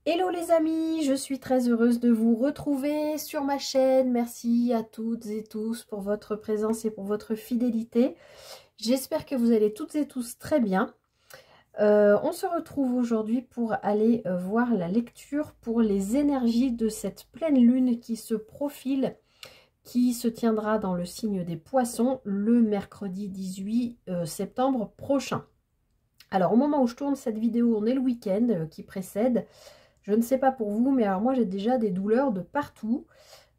Hello les amis, je suis très heureuse de vous retrouver sur ma chaîne. Merci à toutes et tous pour votre présence et pour votre fidélité. J'espère que vous allez toutes et tous très bien. On se retrouve aujourd'hui pour aller voir la lecture pour les énergies de cette pleine lune qui se profile, qui se tiendra dans le signe des Poissons le mercredi 18 septembre prochain. Alors au moment où je tourne cette vidéo, on est le week-end qui précède. Je ne sais pas pour vous, mais alors moi j'ai déjà des douleurs de partout.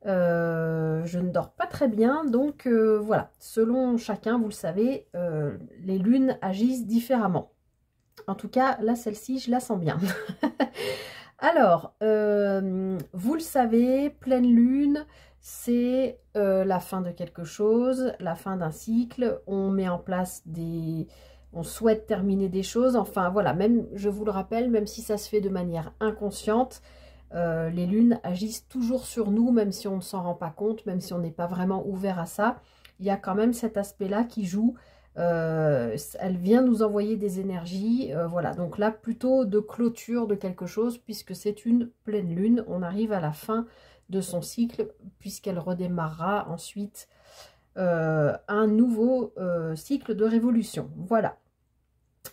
Je ne dors pas très bien, donc voilà. Selon chacun, vous le savez, les lunes agissent différemment. En tout cas, là, celle-ci, je la sens bien. Alors, vous le savez, pleine lune, c'est la fin de quelque chose, la fin d'un cycle. On met en place des... On souhaite terminer des choses. Enfin, voilà, même, je vous le rappelle, même si ça se fait de manière inconsciente, les lunes agissent toujours sur nous, même si on ne s'en rend pas compte, même si on n'est pas vraiment ouvert à ça. Il y a quand même cet aspect-là qui joue. Elle vient nous envoyer des énergies, voilà, donc là plutôt de clôture de quelque chose puisque c'est une pleine lune, on arrive à la fin de son cycle puisqu'elle redémarrera ensuite un nouveau cycle de révolution, voilà.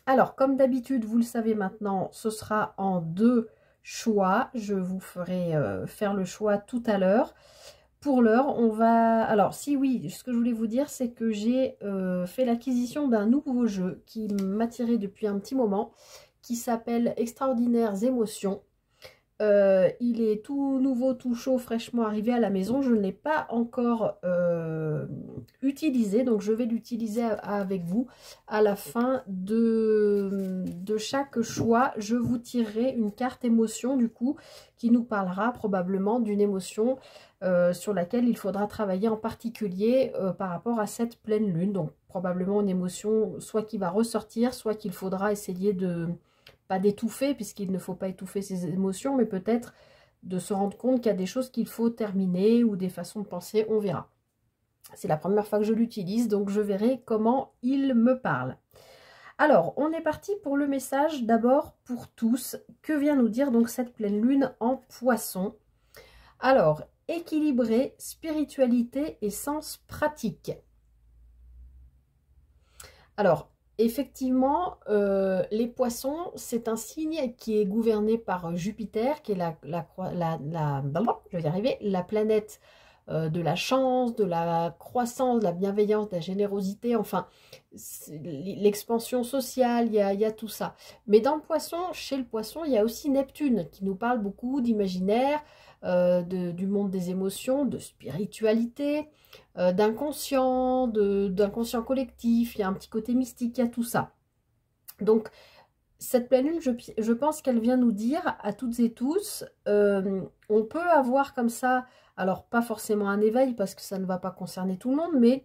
Alors comme d'habitude vous le savez maintenant, ce sera en deux choix, je vous ferai faire le choix tout à l'heure. Pour l'heure, on va... Alors, si oui, ce que je voulais vous dire, c'est que j'ai fait l'acquisition d'un nouveau jeu qui m'attirait depuis un petit moment, qui s'appelle Extraordinaires Émotions. Il est tout nouveau, tout chaud, fraîchement arrivé à la maison. Je ne l'ai pas encore utilisé, donc je vais l'utiliser avec vous. À la fin de chaque choix, je vous tirerai une carte émotion, du coup, qui nous parlera probablement d'une émotion sur laquelle il faudra travailler en particulier par rapport à cette pleine lune. Donc, probablement une émotion soit qui va ressortir, soit qu'il faudra essayer de... pas d'étouffer, puisqu'il ne faut pas étouffer ses émotions, mais peut-être de se rendre compte qu'il y a des choses qu'il faut terminer ou des façons de penser, on verra. C'est la première fois que je l'utilise, donc je verrai comment il me parle. Alors, on est parti pour le message d'abord pour tous. Que vient nous dire donc cette pleine lune en Poisson? Alors, équilibrer spiritualité et sens pratique. Alors, effectivement, les Poissons, c'est un signe qui est gouverné par Jupiter, qui est je vais y arriver, la planète de la chance, de la croissance, de la bienveillance, de la générosité, enfin, l'expansion sociale, il y a tout ça. Mais dans le Poisson, chez le Poisson, il y a aussi Neptune, qui nous parle beaucoup d'imaginaire, du monde des émotions, de spiritualité, d'inconscient collectif, il y a un petit côté mystique, il y a tout ça. Donc, cette pleine lune, je pense qu'elle vient nous dire à toutes et tous, on peut avoir comme ça, alors pas forcément un éveil parce que ça ne va pas concerner tout le monde, mais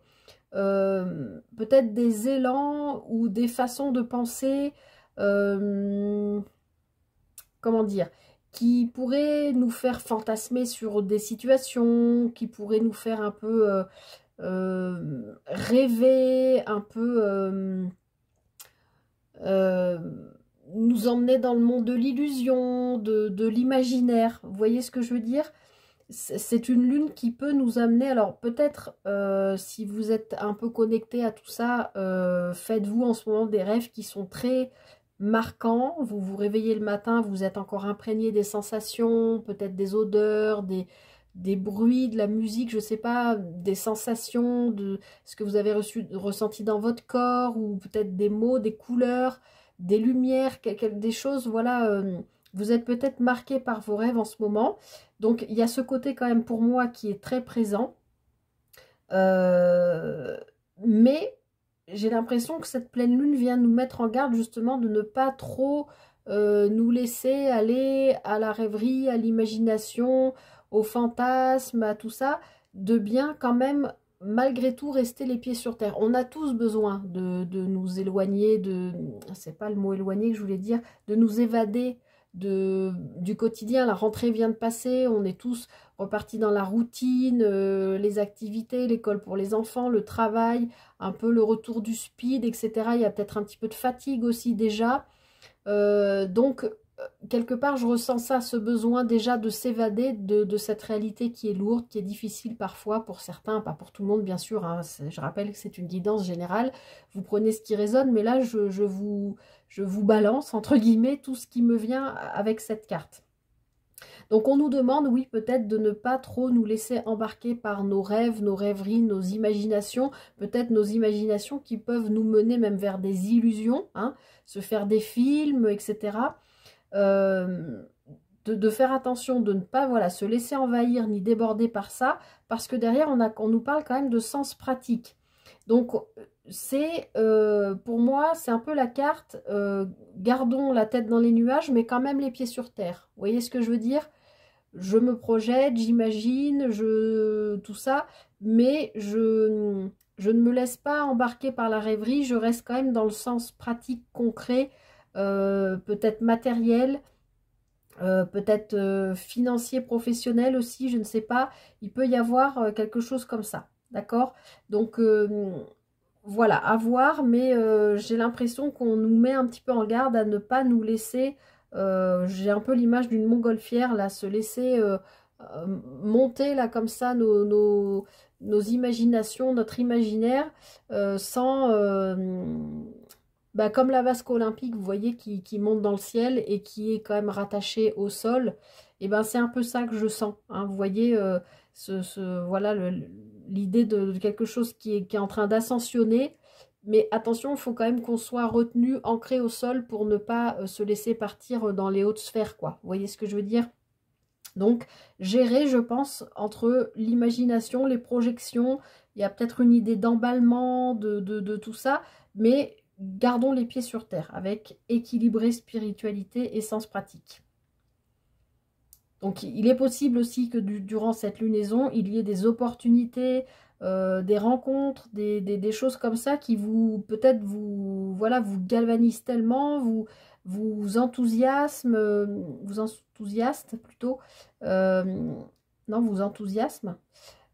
peut-être des élans ou des façons de penser, comment dire, qui pourraient nous faire fantasmer sur des situations, qui pourraient nous faire un peu rêver, un peu nous emmener dans le monde de l'illusion, de l'imaginaire. Vous voyez ce que je veux dire? C'est une lune qui peut nous amener, alors peut-être si vous êtes un peu connecté à tout ça, faites-vous en ce moment des rêves qui sont très marquants. Vous vous réveillez le matin, vous êtes encore imprégné des sensations, peut-être des odeurs, des bruits, de la musique, je ne sais pas, des sensations, de ce que vous avez ressenti dans votre corps, ou peut-être des mots, des couleurs, des lumières, des choses, voilà, vous êtes peut-être marqué par vos rêves en ce moment. Donc, il y a ce côté quand même pour moi qui est très présent. Mais j'ai l'impression que cette pleine lune vient nous mettre en garde justement de ne pas trop nous laisser aller à la rêverie, à l'imagination, au fantasme, à tout ça, de bien quand même malgré tout rester les pieds sur terre. On a tous besoin de nous éloigner, c'est pas le mot éloigner que je voulais dire, de nous évader du quotidien. La rentrée vient de passer, on est tous repartis dans la routine, les activités, l'école pour les enfants, le travail, un peu le retour du speed, etc. Il y a peut-être un petit peu de fatigue aussi déjà. Donc quelque part, je ressens ça, ce besoin déjà de s'évader de cette réalité qui est lourde, qui est difficile parfois pour certains, pas pour tout le monde bien sûr, hein. Je rappelle que c'est une guidance générale, vous prenez ce qui résonne, mais là je vous balance, entre guillemets, tout ce qui me vient avec cette carte. Donc on nous demande, oui, peut-être de ne pas trop nous laisser embarquer par nos rêves, nos rêveries, nos imaginations, peut-être nos imaginations qui peuvent nous mener même vers des illusions, hein, se faire des films, etc. De faire attention, de ne pas voilà, se laisser envahir ni déborder par ça, parce que derrière, on nous parle quand même de sens pratique. Donc, c'est pour moi, c'est un peu la carte, gardons la tête dans les nuages, mais quand même les pieds sur terre. Vous voyez ce que je veux dire? Je me projette, j'imagine, tout ça, mais je ne me laisse pas embarquer par la rêverie, je reste quand même dans le sens pratique, concret, peut-être matériel, peut-être financier, professionnel aussi, je ne sais pas. Il peut y avoir quelque chose comme ça, d'accord? Donc, voilà, à voir, mais j'ai l'impression qu'on nous met un petit peu en garde à ne pas nous laisser, j'ai un peu l'image d'une montgolfière, là, se laisser monter, là, comme ça, nos imaginations, notre imaginaire, sans... bah, comme la vasque olympique, vous voyez, qui monte dans le ciel et qui est quand même rattachée au sol, et ben c'est un peu ça que je sens, hein. Vous voyez, voilà l'idée de quelque chose qui est en train d'ascensionner, mais attention, il faut quand même qu'on soit retenu, ancré au sol pour ne pas se laisser partir dans les hautes sphères, quoi. Vous voyez ce que je veux dire? Donc, gérer, je pense, entre l'imagination, les projections, il y a peut-être une idée d'emballement, de tout ça, mais gardons les pieds sur terre, avec équilibré spiritualité et sens pratique. Donc, il est possible aussi que durant cette lunaison, il y ait des opportunités, des rencontres, des choses comme ça qui peut-être voilà, vous galvanisent tellement, vous enthousiasme, vous enthousiaste plutôt, non, vous enthousiasme,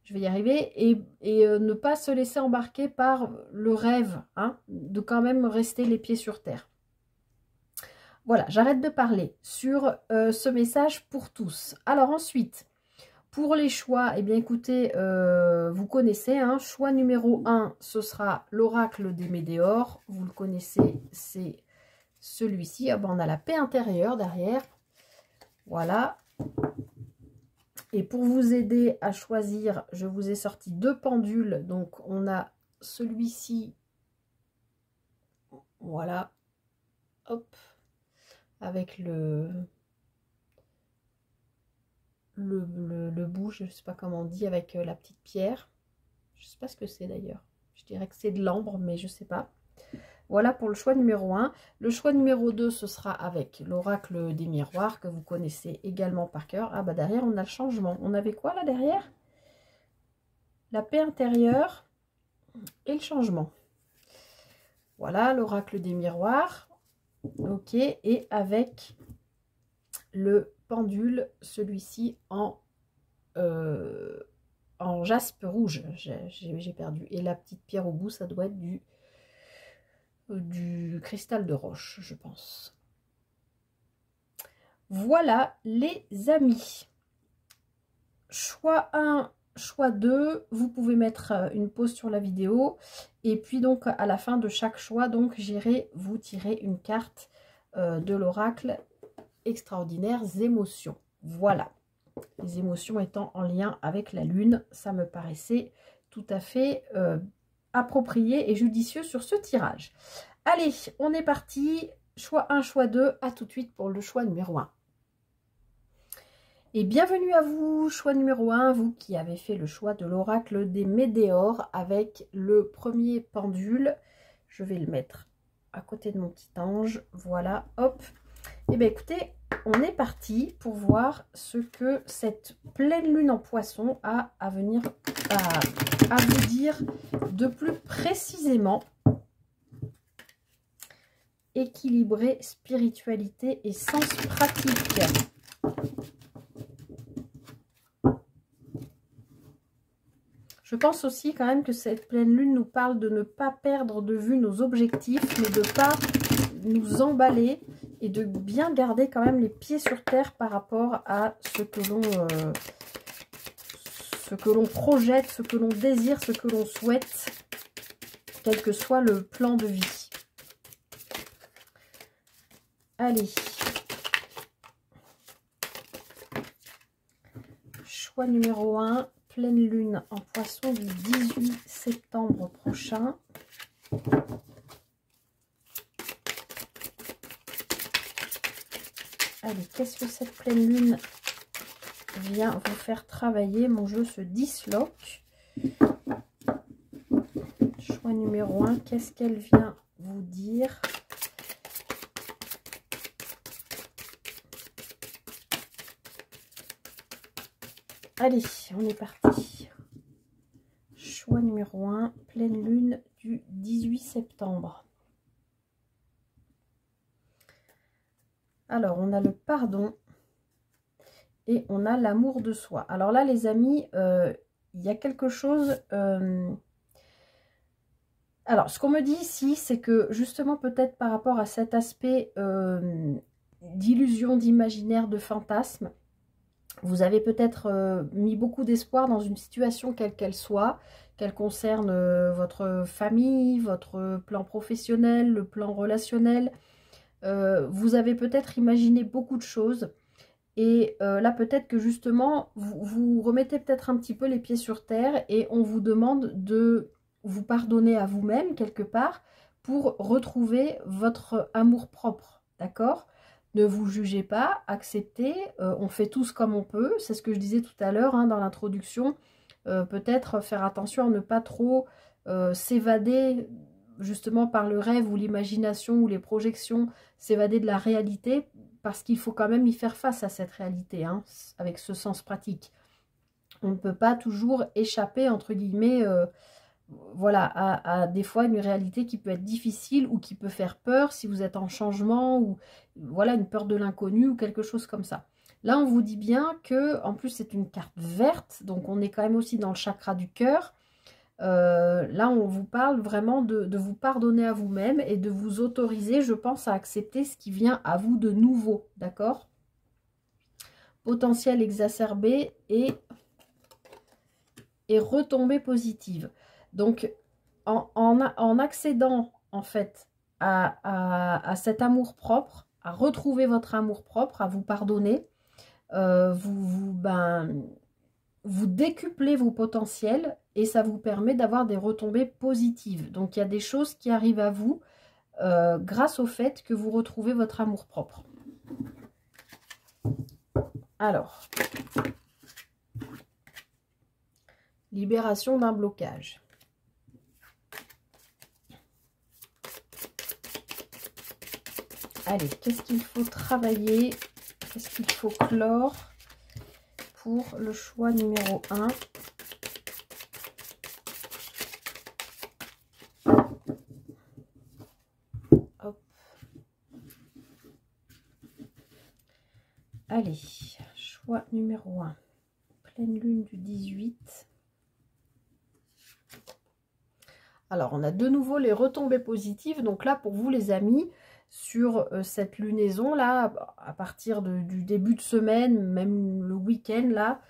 je vais y arriver, et ne pas se laisser embarquer par le rêve, hein, de quand même rester les pieds sur terre. Voilà, j'arrête de parler sur ce message pour tous. Alors ensuite, pour les choix, eh bien écoutez, vous connaissez, hein, choix numéro 1, ce sera l'oracle des Médéors. Vous le connaissez, c'est celui-ci. Ah ben, on a la paix intérieure derrière. Voilà. Et pour vous aider à choisir, je vous ai sorti 2 pendules. Donc on a celui-ci. Voilà. Hop. Avec le bout, je ne sais pas comment on dit, avec la petite pierre. Je ne sais pas ce que c'est d'ailleurs. Je dirais que c'est de l'ambre, mais je ne sais pas. Voilà pour le choix numéro 1. Le choix numéro 2, ce sera avec l'oracle des miroirs, que vous connaissez également par cœur. Ah bah derrière, on a le changement. On avait quoi là derrière? La paix intérieure et le changement. Voilà, l'oracle des miroirs. Ok, et avec le pendule, celui-ci en jaspe rouge, j'ai perdu. Et la petite pierre au bout, ça doit être du cristal de roche, je pense. Voilà les amis. Choix 1, choix 2, vous pouvez mettre une pause sur la vidéo. Et puis donc à la fin de chaque choix, donc j'irai vous tirer une carte de l'oracle extraordinaires émotions. Voilà. Les émotions étant en lien avec la lune, ça me paraissait tout à fait approprié et judicieux sur ce tirage. Allez, on est parti. Choix 1, choix 2. À tout de suite pour le choix numéro 1. Et bienvenue à vous, choix numéro 1, vous qui avez fait le choix de l'oracle des Médéors avec le premier pendule. Je vais le mettre à côté de mon petit ange. Voilà, hop. Et bien écoutez, on est parti pour voir ce que cette pleine lune en poisson a à venir à vous dire de plus précisément. Équilibrer spiritualité et sens pratique. Je pense aussi quand même que cette pleine lune nous parle de ne pas perdre de vue nos objectifs, mais de ne pas nous emballer et de bien garder quand même les pieds sur terre par rapport à ce que l'on projette, ce que l'on désire, ce que l'on souhaite, quel que soit le plan de vie. Allez. Choix numéro 1, pleine lune en poisson du 18 septembre prochain. Allez, qu'est-ce que cette pleine lune vient vous faire travailler? Mon jeu se disloque. Choix numéro 1, qu'est-ce qu'elle vient vous dire? Allez, on est parti. Choix numéro 1, pleine lune du 18 septembre. Alors, on a le pardon et on a l'amour de soi. Alors là, les amis, il y a quelque chose... Alors, ce qu'on me dit ici, c'est que justement, peut-être par rapport à cet aspect d'illusion, d'imaginaire, de fantasme, vous avez peut-être mis beaucoup d'espoir dans une situation quelle qu'elle soit, qu'elle concerne votre famille, votre plan professionnel, le plan relationnel. Vous avez peut-être imaginé beaucoup de choses. Et là, peut-être que justement, vous remettez peut-être un petit peu les pieds sur terre et on vous demande de vous pardonner à vous-même quelque part pour retrouver votre amour-propre, d'accord? Ne vous jugez pas, acceptez, on fait tous comme on peut, c'est ce que je disais tout à l'heure dans l'introduction, peut-être faire attention à ne pas trop s'évader justement par le rêve ou l'imagination ou les projections, s'évader de la réalité, parce qu'il faut quand même y faire face à cette réalité, avec ce sens pratique. On ne peut pas toujours échapper, entre guillemets, voilà, à des fois une réalité qui peut être difficile ou qui peut faire peur si vous êtes en changement ou voilà une peur de l'inconnu ou quelque chose comme ça. Là, on vous dit bien que, en plus, c'est une carte verte, donc on est quand même aussi dans le chakra du cœur. Là, on vous parle vraiment de vous pardonner à vous-même et de vous autoriser, je pense, à accepter ce qui vient à vous de nouveau, d'accord? Potentiel exacerbé et retombée positive. Donc, en accédant, en fait, à cet amour-propre, à retrouver votre amour-propre, à vous pardonner, vous décuplez vos potentiels et ça vous permet d'avoir des retombées positives. Donc, il y a des choses qui arrivent à vous grâce au fait que vous retrouvez votre amour-propre. Alors, libération d'un blocage. Allez, qu'est-ce qu'il faut travailler? Qu'est-ce qu'il faut clore pour le choix numéro 1? Hop. Allez, choix numéro 1. Pleine lune du 18. Alors, on a de nouveau les retombées positives. Donc là, pour vous les amis, sur cette lunaison là, à partir du début de semaine, même le week-end là,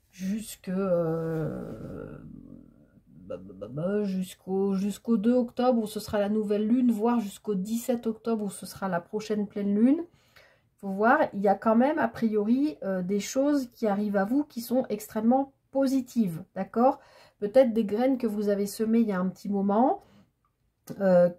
jusqu'au 2 octobre où ce sera la nouvelle lune, voire jusqu'au 17 octobre où ce sera la prochaine pleine lune. Il faut voir, il y a quand même a priori des choses qui arrivent à vous qui sont extrêmement positives, d'accord? Peut-être des graines que vous avez semées il y a un petit moment,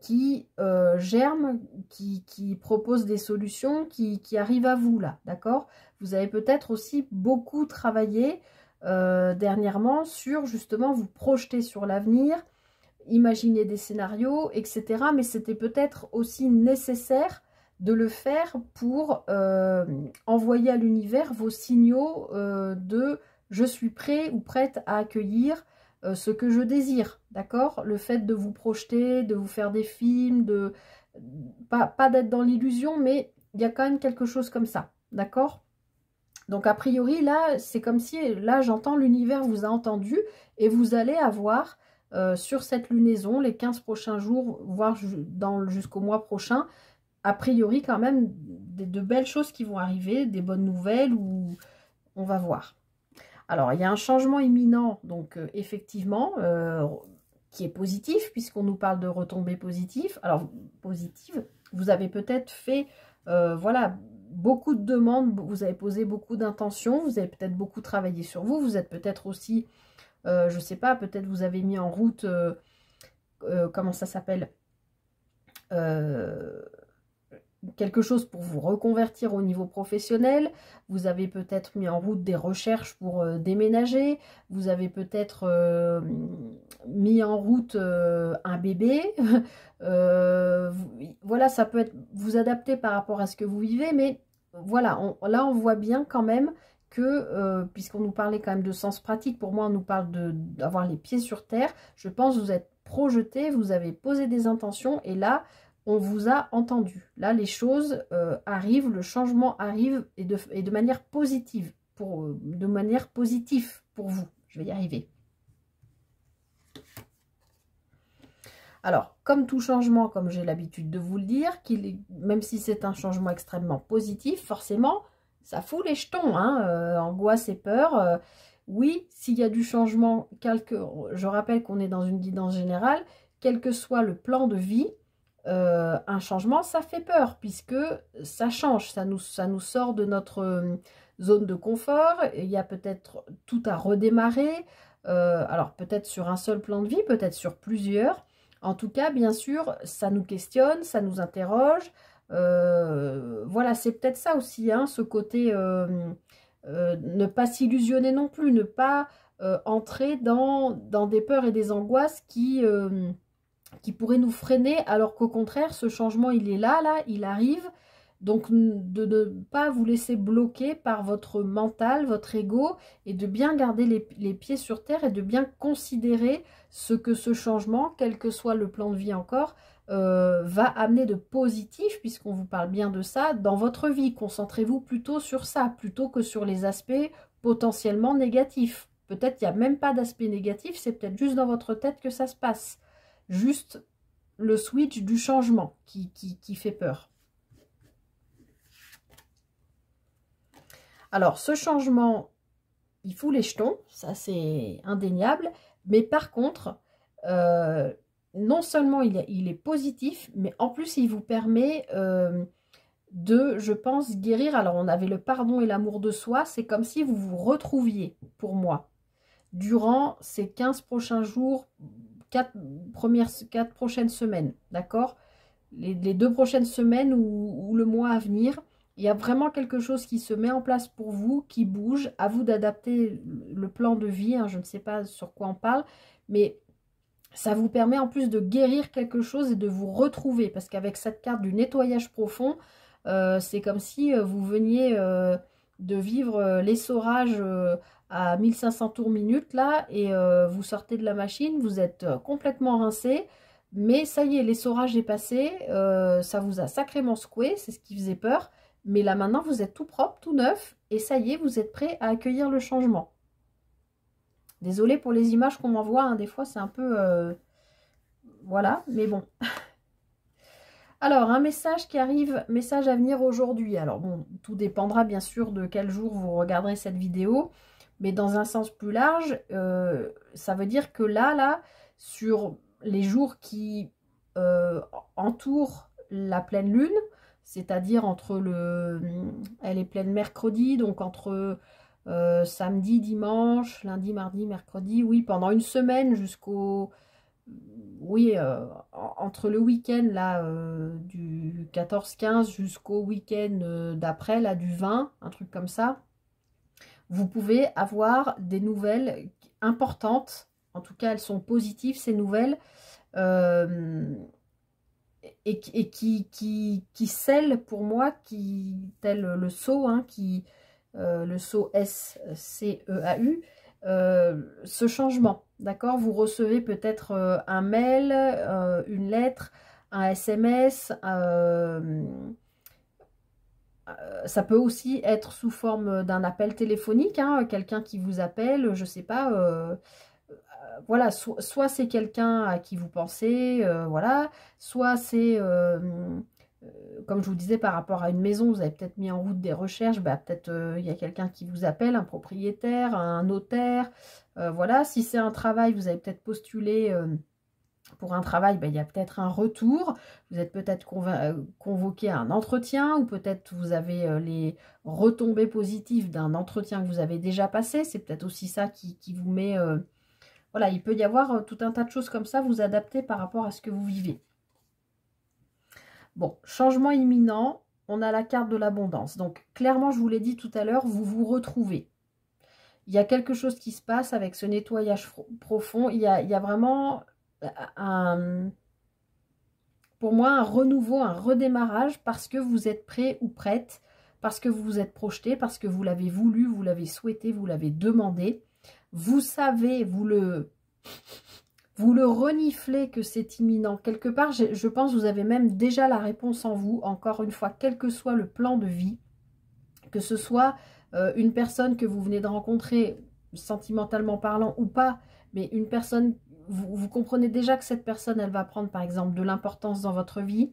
qui germent, qui proposent des solutions, qui arrivent à vous là, d'accord? Vous avez peut-être aussi beaucoup travaillé dernièrement sur justement vous projeter sur l'avenir, imaginer des scénarios, etc. Mais c'était peut-être aussi nécessaire de le faire pour envoyer à l'univers vos signaux de « je suis prêt ou prête à accueillir » ce que je désire, d'accord? Le fait de vous projeter, de vous faire des films, pas d'être dans l'illusion, mais il y a quand même quelque chose comme ça, d'accord? Donc a priori, là, c'est comme si, là, j'entends l'univers vous a entendu et vous allez avoir sur cette lunaison, les 15 prochains jours, voire jusqu'au mois prochain, a priori quand même de belles choses qui vont arriver, des bonnes nouvelles, ou on va voir. Alors, il y a un changement imminent, donc effectivement, qui est positif, puisqu'on nous parle de retombées positives. Alors, positives, vous avez peut-être fait, voilà, beaucoup de demandes, vous avez posé beaucoup d'intentions, vous avez peut-être beaucoup travaillé sur vous, vous êtes peut-être aussi, je ne sais pas, peut-être vous avez mis en route, comment ça s'appelle, quelque chose pour vous reconvertir au niveau professionnel, vous avez peut-être mis en route des recherches pour déménager, vous avez peut-être mis en route un bébé, voilà, ça peut être vous adapter par rapport à ce que vous vivez, mais voilà, là on voit bien quand même que, puisqu'on nous parlait quand même de sens pratique, pour moi on nous parle d'avoir les pieds sur terre, je pense que vous êtes projeté, vous avez posé des intentions, et là, on vous a entendu. Là, les choses arrivent, le changement arrive, et de manière positive, de manière positive pour vous. Je vais y arriver. Alors, comme tout changement, comme j'ai l'habitude de vous le dire, même si c'est un changement extrêmement positif, forcément, ça fout les jetons, hein, angoisse et peur. Oui, s'il y a du changement, je rappelle qu'on est dans une guidance générale, quel que soit le plan de vie, un changement, ça fait peur, puisque ça change, ça nous sort de notre zone de confort. Il y a peut-être tout à redémarrer, alors peut-être sur un seul plan de vie, peut-être sur plusieurs. En tout cas, bien sûr, ça nous questionne, ça nous interroge. Voilà, c'est peut-être ça aussi, hein, ce côté ne pas s'illusionner non plus, ne pas entrer dans des peurs et des angoisses qui pourraient nous freiner, alors qu'au contraire, ce changement, il est là, il arrive. Donc, de ne pas vous laisser bloquer par votre mental, votre ego, et de bien garder les pieds sur terre, et de bien considérer ce que ce changement, quel que soit le plan de vie encore, va amener de positif, puisqu'on vous parle bien de ça, dans votre vie. Concentrez-vous plutôt sur ça, plutôt que sur les aspects potentiellement négatifs. Peut-être qu'il n'y a même pas d'aspect négatif, c'est peut-être juste dans votre tête que ça se passe. Juste le switch du changement qui fait peur. Alors, ce changement, il fout les jetons, ça c'est indéniable, mais par contre, non seulement il est positif, mais en plus il vous permet de, je pense, guérir. Alors, on avait le pardon et l'amour de soi, c'est comme si vous vous retrouviez, pour moi, durant ces 15 prochains jours, 4 prochaines semaines, d'accord, les 2 prochaines semaines ou le mois à venir, il y a vraiment quelque chose qui se met en place pour vous, qui bouge. À vous d'adapter le plan de vie, hein, je ne sais pas sur quoi on parle, mais ça vous permet en plus de guérir quelque chose et de vous retrouver, parce qu'avec cette carte du nettoyage profond, c'est comme si vous veniez de vivre l'essorage à 1500 tours minute là, et vous sortez de la machine, vous êtes complètement rincé, mais ça y est, l'essorage est passé, ça vous a sacrément secoué, c'est ce qui faisait peur, mais là maintenant vous êtes tout propre, tout neuf, et ça y est, vous êtes prêt à accueillir le changement. Désolée pour les images qu'on m'envoie, hein, des fois c'est un peu... voilà, mais bon. Alors, un message qui arrive, message à venir aujourd'hui. Alors bon, tout dépendra bien sûr de quel jour vous regarderez cette vidéo, mais dans un sens plus large, ça veut dire que là, sur les jours qui entourent la pleine lune, c'est-à-dire entre elle est pleine mercredi, donc entre samedi, dimanche, lundi, mardi, mercredi, oui, pendant une semaine jusqu'au... Oui, entre le week-end là du 14-15 jusqu'au week-end d'après, là du 20, un truc comme ça, vous pouvez avoir des nouvelles importantes. En tout cas, elles sont positives, ces nouvelles, et qui scellent pour moi, tel le sceau, hein, le sceau SCEAU, ce changement, d'accord. Vous recevez peut-être un mail, une lettre, un SMS, ça peut aussi être sous forme d'un appel téléphonique, hein, quelqu'un qui vous appelle, je sais pas, voilà, soit c'est quelqu'un à qui vous pensez, voilà, soit c'est comme je vous disais, par rapport à une maison, vous avez peut-être mis en route des recherches, bah, peut-être il y a quelqu'un qui vous appelle, un propriétaire, un notaire. Voilà, si c'est un travail, vous avez peut-être postulé pour un travail, bah, il y a peut-être un retour. Vous êtes peut-être convoqué à un entretien ou peut-être vous avez les retombées positives d'un entretien que vous avez déjà passé. C'est peut-être aussi ça qui vous met... voilà, il peut y avoir tout un tas de choses comme ça, vous adapter par rapport à ce que vous vivez. Bon, changement imminent, on a la carte de l'abondance. Donc, clairement, je vous l'ai dit tout à l'heure, vous vous retrouvez. Il y a quelque chose qui se passe avec ce nettoyage profond. Il y a vraiment, pour moi, un renouveau, un redémarrage parce que vous êtes prêt ou prête, parce que vous vous êtes projeté, parce que vous l'avez voulu, vous l'avez souhaité, vous l'avez demandé. Vous savez, vous le reniflez que c'est imminent. Quelque part, je pense que vous avez même déjà la réponse en vous. Encore une fois, quel que soit le plan de vie, que ce soit une personne que vous venez de rencontrer, sentimentalement parlant ou pas, mais une personne, vous comprenez déjà que cette personne, elle va prendre par exemple de l'importance dans votre vie.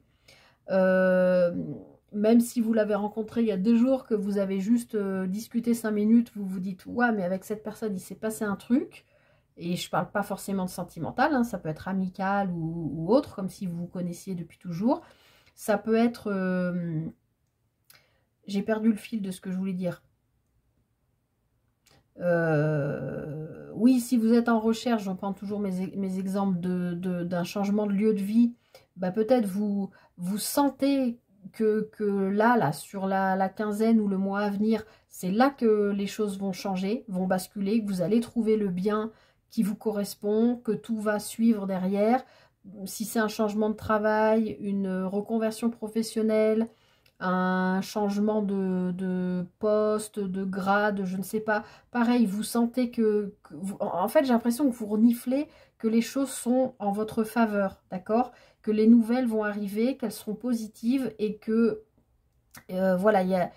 Même si vous l'avez rencontré il y a 2 jours, que vous avez juste discuté 5 minutes, vous vous dites « Ouais, mais avec cette personne, il s'est passé un truc ». Et je ne parle pas forcément de sentimental, hein, ça peut être amical ou autre, comme si vous vous connaissiez depuis toujours. Ça peut être... j'ai perdu le fil de ce que je voulais dire. Oui, si vous êtes en recherche, j'en prends toujours mes exemples d'un changement de lieu de vie, bah peut-être vous sentez que là, sur la quinzaine ou le mois à venir, c'est là que les choses vont changer, vont basculer, que vous allez trouver le bien qui vous correspond, que tout va suivre derrière. Si c'est un changement de travail, une reconversion professionnelle, un changement de poste, de grade, je ne sais pas. Pareil, vous sentez en fait, j'ai l'impression que vous reniflez que les choses sont en votre faveur, d'accord? Que les nouvelles vont arriver, qu'elles seront positives et que, voilà,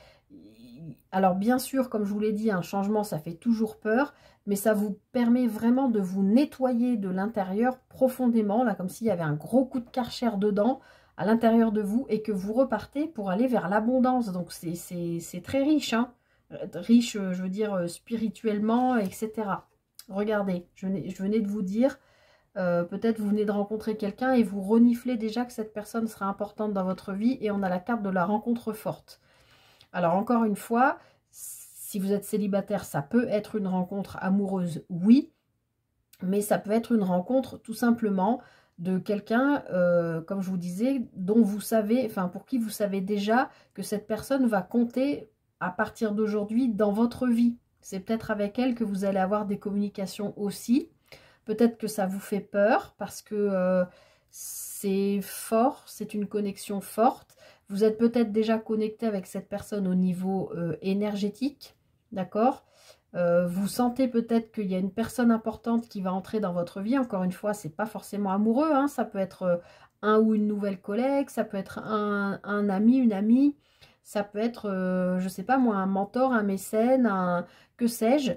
alors bien sûr, comme je vous l'ai dit, un changement, ça fait toujours peur, mais ça vous permet vraiment de vous nettoyer de l'intérieur profondément, là, comme s'il y avait un gros coup de Karcher dedans, à l'intérieur de vous, et que vous repartez pour aller vers l'abondance. Donc c'est très riche, hein. Riche, je veux dire, spirituellement, etc. Regardez, je venais de vous dire, peut-être vous venez de rencontrer quelqu'un et vous reniflez déjà que cette personne sera importante dans votre vie, et on a la carte de la rencontre forte. Alors encore une fois, si vous êtes célibataire, ça peut être une rencontre amoureuse, oui, mais ça peut être une rencontre tout simplement de quelqu'un, comme je vous disais, dont vous savez, enfin pour qui vous savez déjà que cette personne va compter à partir d'aujourd'hui dans votre vie. C'est peut-être avec elle que vous allez avoir des communications aussi. Peut-être que ça vous fait peur parce que c'est fort, c'est une connexion forte. Vous êtes peut-être déjà connecté avec cette personne au niveau énergétique, d'accord? Vous sentez peut-être qu'il y a une personne importante qui va entrer dans votre vie. Encore une fois, c'est pas forcément amoureux, hein. Ça peut être un ou une nouvelle collègue, ça peut être un ami, une amie, ça peut être, je sais pas moi, un mentor, un mécène, que sais-je,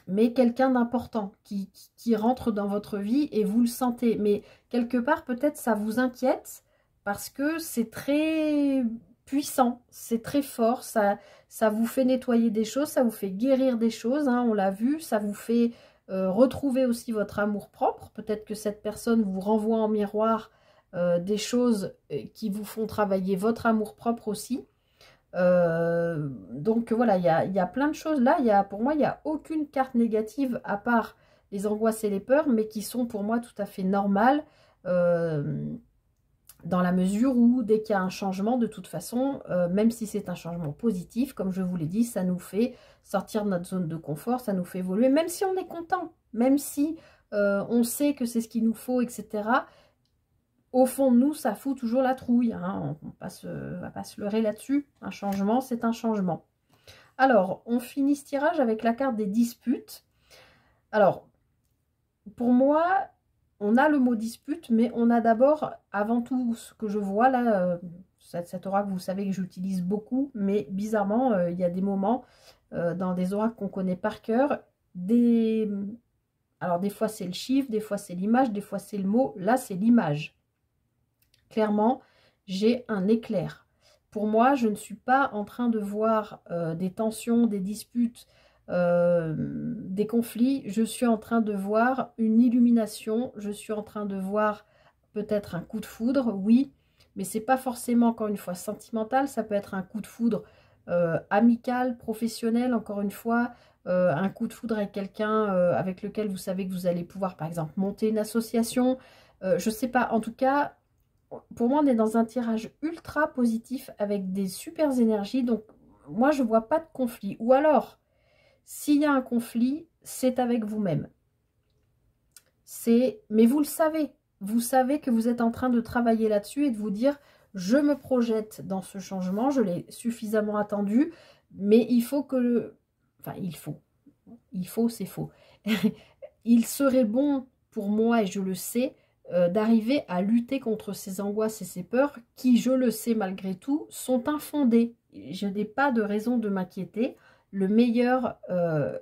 mais quelqu'un d'important qui rentre dans votre vie et vous le sentez. Mais quelque part, peut-être ça vous inquiète parce que c'est très puissant, c'est très fort, ça vous fait nettoyer des choses, ça vous fait guérir des choses, hein, on l'a vu, ça vous fait retrouver aussi votre amour-propre. Peut-être que cette personne vous renvoie en miroir des choses qui vous font travailler votre amour-propre aussi. Donc voilà, il y a plein de choses là. Pour moi, il n'y a aucune carte négative à part les angoisses et les peurs, mais qui sont pour moi tout à fait normales, dans la mesure où dès qu'il y a un changement, de toute façon, même si c'est un changement positif, comme je vous l'ai dit, ça nous fait sortir de notre zone de confort, ça nous fait évoluer, même si on est content, même si on sait que c'est ce qu'il nous faut, etc. Au fond de nous, ça fout toujours la trouille, hein. On va pas se leurrer là-dessus. Un changement, c'est un changement. Alors, on finit ce tirage avec la carte des disputes. Alors, pour moi, on a le mot dispute, mais on a d'abord, avant tout, ce que je vois là, cet oracle, vous savez que j'utilise beaucoup, mais bizarrement, il y a des moments dans des oracles qu'on connaît par cœur, alors des fois c'est le chiffre, des fois c'est l'image, des fois c'est le mot, là c'est l'image. Clairement, j'ai un éclair. Pour moi, je ne suis pas en train de voir des tensions, des disputes, des conflits. Je suis en train de voir une illumination. Je suis en train de voir peut-être un coup de foudre, oui. Mais c'est pas forcément, encore une fois, sentimental. Ça peut être un coup de foudre amical, professionnel, encore une fois. Un coup de foudre avec quelqu'un avec lequel vous savez que vous allez pouvoir, par exemple, monter une association. Je sais pas, en tout cas, pour moi, on est dans un tirage ultra positif avec des super énergies. Donc, moi, je vois pas de conflit. Ou alors, s'il y a un conflit, c'est avec vous-même. Mais vous le savez. Vous savez que vous êtes en train de travailler là-dessus et de vous dire, je me projette dans ce changement, je l'ai suffisamment attendu, mais il faut que... Enfin, il faut, c'est faux. Il serait bon pour moi, et je le sais, d'arriver à lutter contre ces angoisses et ces peurs qui, je le sais malgré tout, sont infondées. Je n'ai pas de raison de m'inquiéter. Le meilleur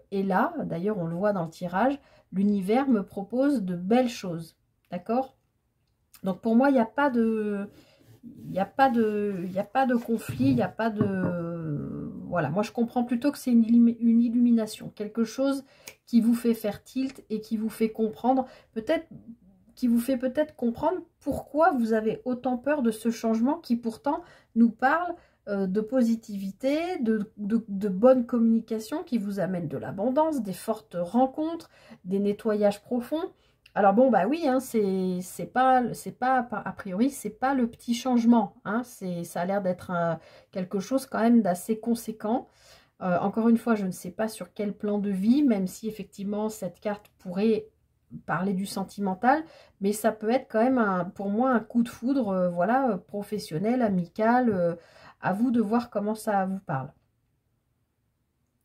est là. D'ailleurs, on le voit dans le tirage. L'univers me propose de belles choses. D'accord? Donc pour moi, il n'y a pas de... Il n'y a pas de conflit, il n'y a pas de... Voilà, moi je comprends plutôt que c'est une illumination, quelque chose qui vous fait faire tilt et qui vous fait comprendre, qui vous fait peut-être comprendre pourquoi vous avez autant peur de ce changement qui pourtant nous parle de positivité, de bonne communication, qui vous amène de l'abondance, des fortes rencontres, des nettoyages profonds. Alors bon, bah oui, hein, c'est pas, a priori, c'est pas le petit changement, hein, ça a l'air d'être quelque chose quand même d'assez conséquent. Encore une fois, je ne sais pas sur quel plan de vie, même si effectivement cette carte pourrait parler du sentimental, mais ça peut être quand même pour moi un coup de foudre, voilà, professionnel, amical, à vous de voir comment ça vous parle.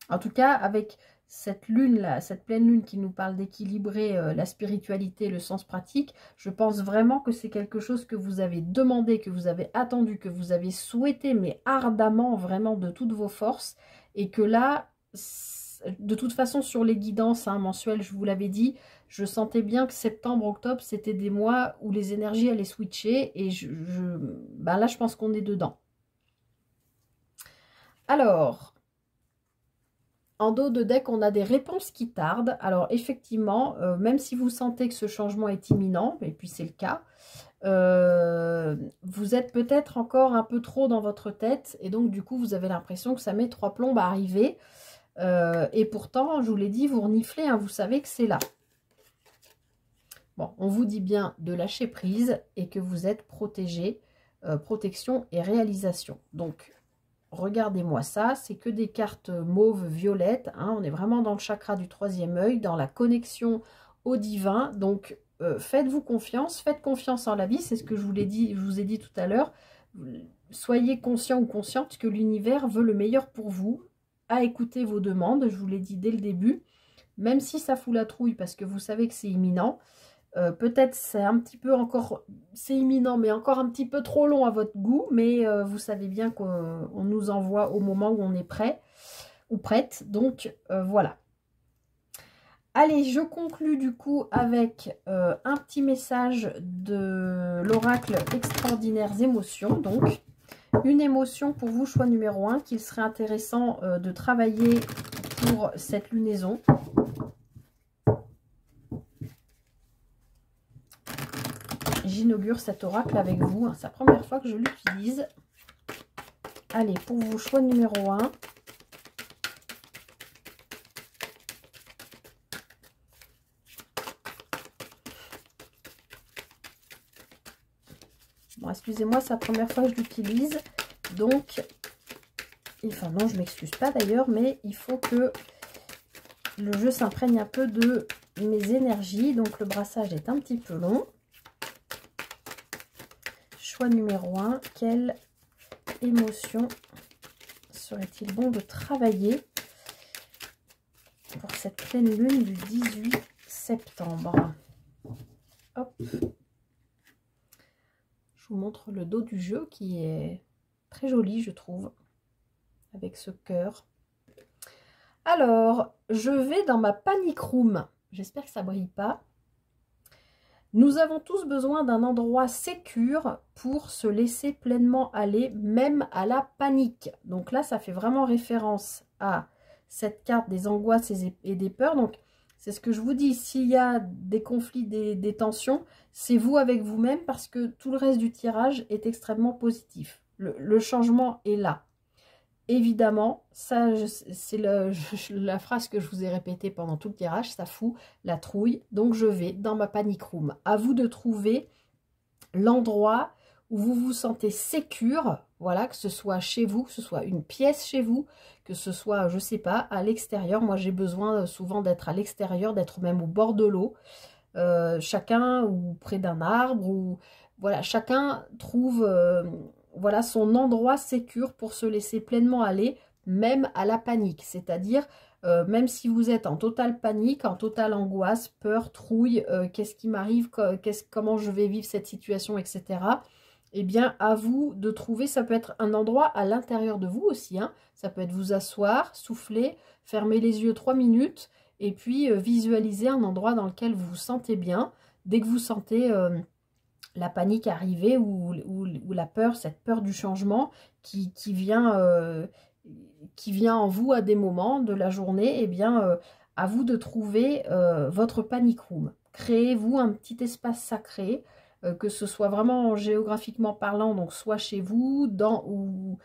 En tout cas, avec cette lune-là, cette pleine lune qui nous parle d'équilibrer la spiritualité, le sens pratique, je pense vraiment que c'est quelque chose que vous avez demandé, que vous avez attendu, que vous avez souhaité, mais ardemment, vraiment de toutes vos forces, et que là, de toute façon, sur les guidances mensuelles, je vous l'avais dit, je sentais bien que septembre, octobre, c'était des mois où les énergies allaient switcher, et ben là, je pense qu'on est dedans. Alors... En dos de deck, on a des réponses qui tardent. Alors effectivement, même si vous sentez que ce changement est imminent, et puis c'est le cas, vous êtes peut-être encore un peu trop dans votre tête. Et donc du coup, vous avez l'impression que ça met 3 plombes à arriver. Et pourtant, je vous l'ai dit, vous reniflez, hein, vous savez que c'est là. Bon, on vous dit bien de lâcher prise et que vous êtes protégé, protection et réalisation. Donc... Regardez-moi ça, c'est que des cartes mauve, violettes. Hein, on est vraiment dans le chakra du 3e œil, dans la connexion au divin. Donc, faites-vous confiance, faites confiance en la vie. C'est ce que je vous ai dit tout à l'heure. Soyez conscient ou consciente que l'univers veut le meilleur pour vous. À écouter vos demandes, je vous l'ai dit dès le début. Même si ça fout la trouille parce que vous savez que c'est imminent. Peut-être c'est un petit peu encore, c'est imminent, mais encore un petit peu trop long à votre goût, mais vous savez bien qu'on nous envoie au moment où on est prêt ou prête, donc voilà. Allez, je conclus du coup avec un petit message de l'oracle Extraordinaires Émotions, donc une émotion pour vous, choix numéro 1, qu'il serait intéressant de travailler pour cette lunaison. J'inaugure cet oracle avec vous. C'est la première fois que je l'utilise. Allez, pour vous, choix numéro 1. Bon, excusez-moi, c'est la première fois que je l'utilise. Donc, enfin non, je m'excuse pas d'ailleurs, mais il faut que le jeu s'imprègne un peu de mes énergies. Donc, le brassage est un petit peu long. Choix numéro 1, quelle émotion serait-il bon de travailler pour cette pleine lune du 18 septembre? Hop. Je vous montre le dos du jeu qui est très joli, je trouve, avec ce cœur. Alors, je vais dans ma panic room. J'espère que ça ne brille pas. Nous avons tous besoin d'un endroit sécure pour se laisser pleinement aller, même à la panique. Donc là, ça fait vraiment référence à cette carte des angoisses et des peurs. Donc, c'est ce que je vous dis, s'il y a des conflits, des tensions, c'est vous avec vous-même parce que tout le reste du tirage est extrêmement positif. Le changement est là. Évidemment, ça c'est la phrase que je vous ai répétée pendant tout le tirage, ça fout la trouille. Donc je vais dans ma panic room. À vous de trouver l'endroit où vous vous sentez sécure, voilà, que ce soit chez vous, que ce soit une pièce chez vous, que ce soit, je sais pas, à l'extérieur. Moi j'ai besoin souvent d'être à l'extérieur, d'être même au bord de l'eau. Chacun ou près d'un arbre, ou voilà, chacun trouve voilà, son endroit sécure pour se laisser pleinement aller, même à la panique. C'est-à-dire, même si vous êtes en totale panique, en totale angoisse, peur, trouille, qu'est-ce qui m'arrive, comment je vais vivre cette situation, etc. Eh bien, à vous de trouver, ça peut être un endroit à l'intérieur de vous aussi, hein. Ça peut être vous asseoir, souffler, fermer les yeux 3 minutes, et puis visualiser un endroit dans lequel vous vous sentez bien. Dès que vous sentez la panique arriver ou la peur, cette peur du changement qui vient en vous à des moments de la journée, eh bien, à vous de trouver votre panic room. Créez-vous un petit espace sacré, que ce soit vraiment géographiquement parlant, donc soit chez vous, ou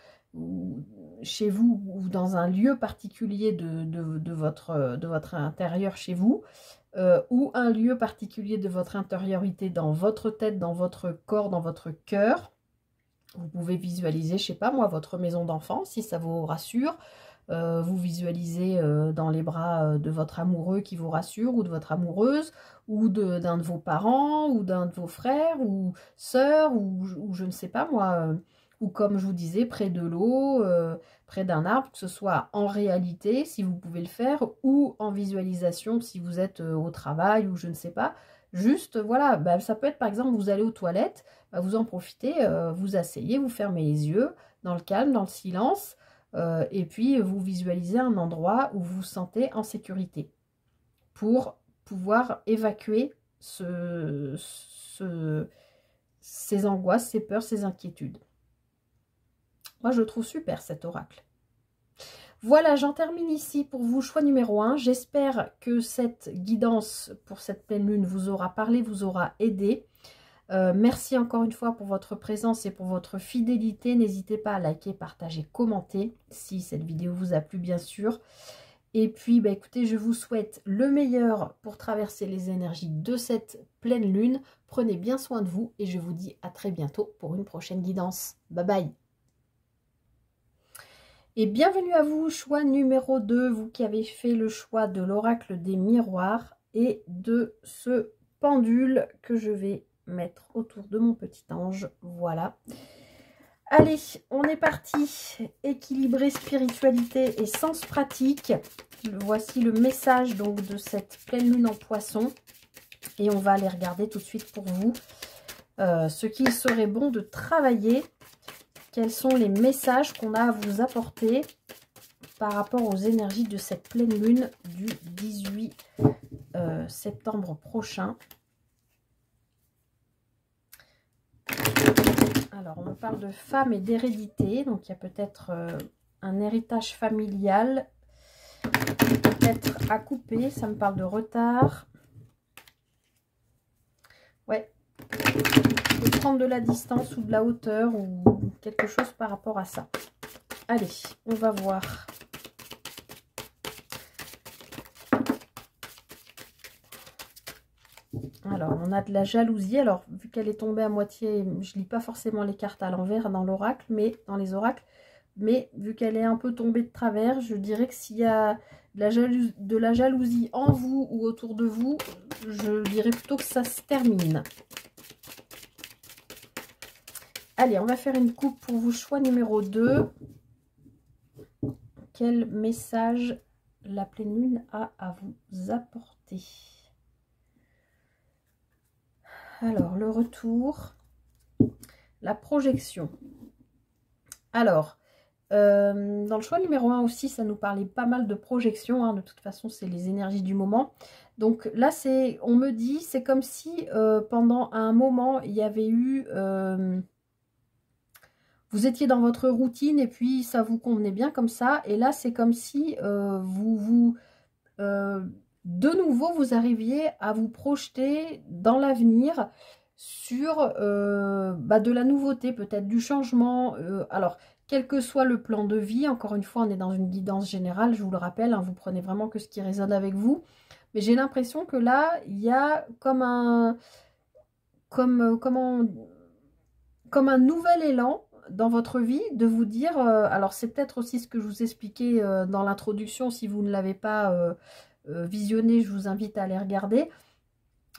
chez vous ou dans un lieu particulier de votre intérieur chez vous, ou un lieu particulier de votre intériorité dans votre tête, dans votre corps, dans votre cœur. Vous pouvez visualiser, je sais pas moi, votre maison d'enfant, si ça vous rassure. Vous visualisez dans les bras de votre amoureux qui vous rassure, ou de votre amoureuse, ou d'un de vos parents, ou d'un de vos frères, ou sœurs, ou je ne sais pas moi, ou comme je vous disais, près de l'eau, près d'un arbre, que ce soit en réalité, si vous pouvez le faire, ou en visualisation, si vous êtes au travail, ou je ne sais pas. Juste, voilà, bah, ça peut être par exemple, vous allez aux toilettes, bah, vous en profitez, vous asseyez, vous fermez les yeux, dans le calme, dans le silence, et puis vous visualisez un endroit où vous vous sentez en sécurité pour pouvoir évacuer ces angoisses, ces peurs, ces inquiétudes. Moi, je trouve super cet oracle. Voilà, j'en termine ici pour vous, choix numéro 1. J'espère que cette guidance pour cette pleine lune vous aura parlé, vous aura aidé. Merci encore une fois pour votre présence et pour votre fidélité. N'hésitez pas à liker, partager, commenter si cette vidéo vous a plu, bien sûr. Et puis, bah, écoutez, je vous souhaite le meilleur pour traverser les énergies de cette pleine lune. Prenez bien soin de vous et je vous dis à très bientôt pour une prochaine guidance. Bye bye. Et bienvenue à vous, choix numéro 2, vous qui avez fait le choix de l'oracle des miroirs et de ce pendule que je vais mettre autour de mon petit ange. Voilà. Allez, on est parti. Équilibrer spiritualité et sens pratique. Voici le message donc de cette pleine lune en poisson. Et on va aller regarder tout de suite pour vous ce qu'il serait bon de travailler. Quels sont les messages qu'on a à vous apporter par rapport aux énergies de cette pleine lune du 18 septembre prochain. Alors, on me parle de femme et d'hérédité. Donc, il y a peut-être un héritage familial, peut-être à couper. Ça me parle de retard. Ouais. De prendre de la distance ou de la hauteur ou quelque chose par rapport à ça. Allez, on va voir. Alors, on a de la jalousie. Alors, vu qu'elle est tombée à moitié, je lis pas forcément les cartes à l'envers dans l'oracle, mais dans les oracles. Mais vu qu'elle est un peu tombée de travers, je dirais que s'il y a de la jalousie en vous ou autour de vous, je dirais plutôt que ça se termine. Allez, on va faire une coupe pour vous, choix numéro 2. Quel message la pleine lune a à vous apporter? Alors, le retour, la projection. Alors, Dans le choix numéro 1 aussi, ça nous parlait pas mal de projections, hein. De toute façon, c'est les énergies du moment. Donc là, on me dit, c'est comme si pendant un moment, il y avait eu... vous étiez dans votre routine et puis ça vous convenait bien comme ça. Et là, c'est comme si de nouveau, vous arriviez à vous projeter dans l'avenir sur de la nouveauté, peut-être du changement. Alors, quel que soit le plan de vie, encore une fois, on est dans une guidance générale, je vous le rappelle, hein, vous prenez vraiment que ce qui résonne avec vous. Mais j'ai l'impression que là, il y a comme comme un nouvel élan dans votre vie de vous dire, alors c'est peut-être aussi ce que je vous expliquais dans l'introduction, si vous ne l'avez pas visionné, je vous invite à aller regarder.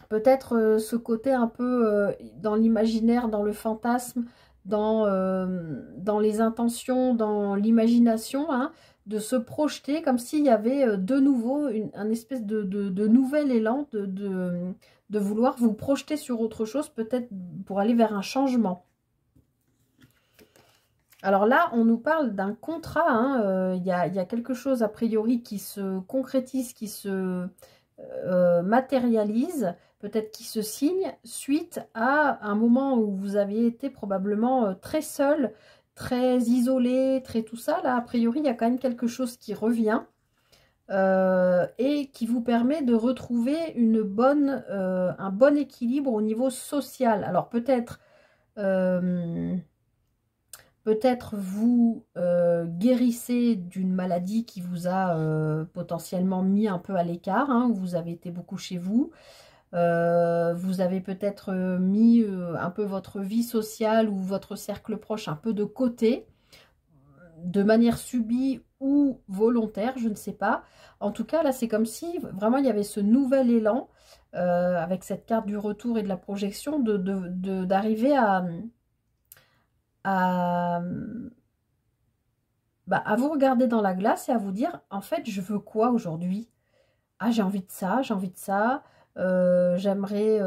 Peut-être ce côté un peu dans l'imaginaire, dans le fantasme, dans les intentions, dans l'imagination, hein, de se projeter comme s'il y avait de nouveau un espèce de nouvel élan de vouloir vous projeter sur autre chose, peut-être pour aller vers un changement. Alors là, on nous parle d'un contrat, hein, y a quelque chose a priori qui se concrétise, qui se matérialise, peut-être qui se signe suite à un moment où vous aviez été probablement très seul, très isolé, très tout ça. Là, a priori, il y a quand même quelque chose qui revient et qui vous permet de retrouver un bon équilibre au niveau social. Alors peut-être... peut-être vous guérissez d'une maladie qui vous a potentiellement mis un peu à l'écart, hein, où vous avez été beaucoup chez vous. Vous avez peut-être mis un peu votre vie sociale ou votre cercle proche un peu de côté, de manière subie ou volontaire, je ne sais pas. En tout cas, là, c'est comme si vraiment il y avait ce nouvel élan avec cette carte du retour et de la projection d'arriver à, à vous regarder dans la glace et à vous dire, en fait, je veux quoi aujourd'hui? Ah, j'ai envie de ça, j'ai envie de ça. J'aimerais,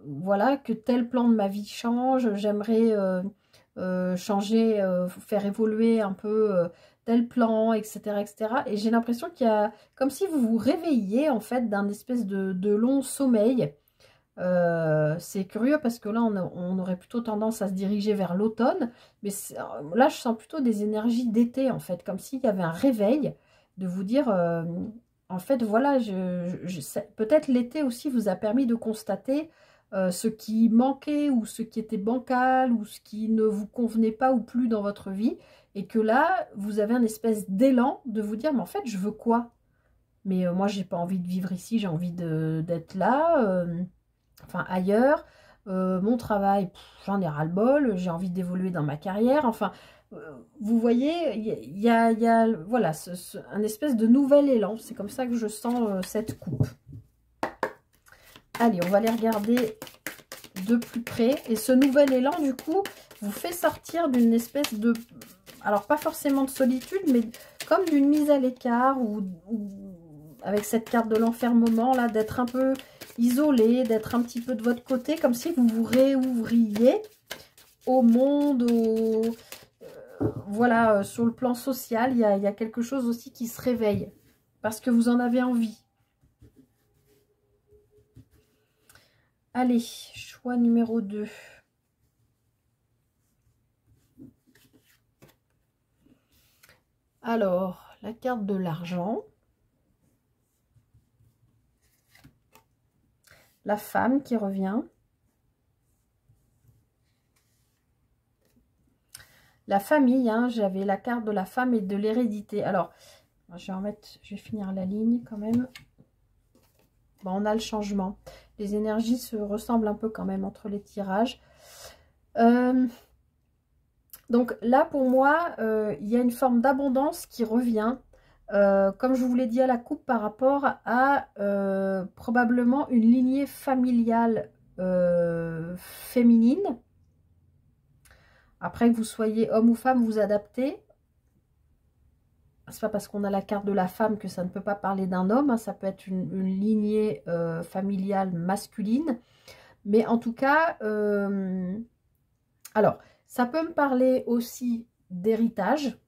voilà, que tel plan de ma vie change. J'aimerais changer, faire évoluer un peu tel plan, etc., etc. Et j'ai l'impression qu'il y a, comme si vous vous réveilliez, en fait, d'un espèce de long sommeil. C'est curieux parce que là, on aurait plutôt tendance à se diriger vers l'automne. Mais là, je sens plutôt des énergies d'été, en fait. Comme s'il y avait un réveil de vous dire, en fait, voilà, peut-être l'été aussi vous a permis de constater ce qui manquait ou ce qui était bancal ou ce qui ne vous convenait pas ou plus dans votre vie. Et que là, vous avez un espèce d'élan de vous dire, mais en fait, je veux quoi? Mais moi, j'ai pas envie de vivre ici, j'ai envie d'être là. Enfin ailleurs, mon travail, j'en ai ras-le-bol, j'ai envie d'évoluer dans ma carrière, enfin, vous voyez, il y a voilà, un espèce de nouvel élan, c'est comme ça que je sens cette coupe. Allez, on va les regarder de plus près, et ce nouvel élan, du coup, vous fait sortir d'une espèce de, alors pas forcément de solitude, mais comme d'une mise à l'écart, ou avec cette carte de l'enfermement, là, d'être un peu isolé, d'être un petit peu de votre côté, comme si vous vous réouvriez au monde, voilà, sur le plan social, il y a quelque chose aussi qui se réveille, parce que vous en avez envie. Allez, choix numéro 2. Alors, la carte de l'argent. La femme qui revient. La famille, hein, j'avais la carte de la femme et de l'hérédité. Alors, je vais finir la ligne quand même. Bon, on a le changement. Les énergies se ressemblent un peu quand même entre les tirages. Donc là, pour moi, il y a une forme d'abondance qui revient. Comme je vous l'ai dit à la coupe, par rapport à probablement une lignée familiale féminine. Après que vous soyez homme ou femme, vous adaptez. C'est pas parce qu'on a la carte de la femme que ça ne peut pas parler d'un homme. Hein, ça peut être une lignée familiale masculine. Mais en tout cas, alors, ça peut me parler aussi d'héritage,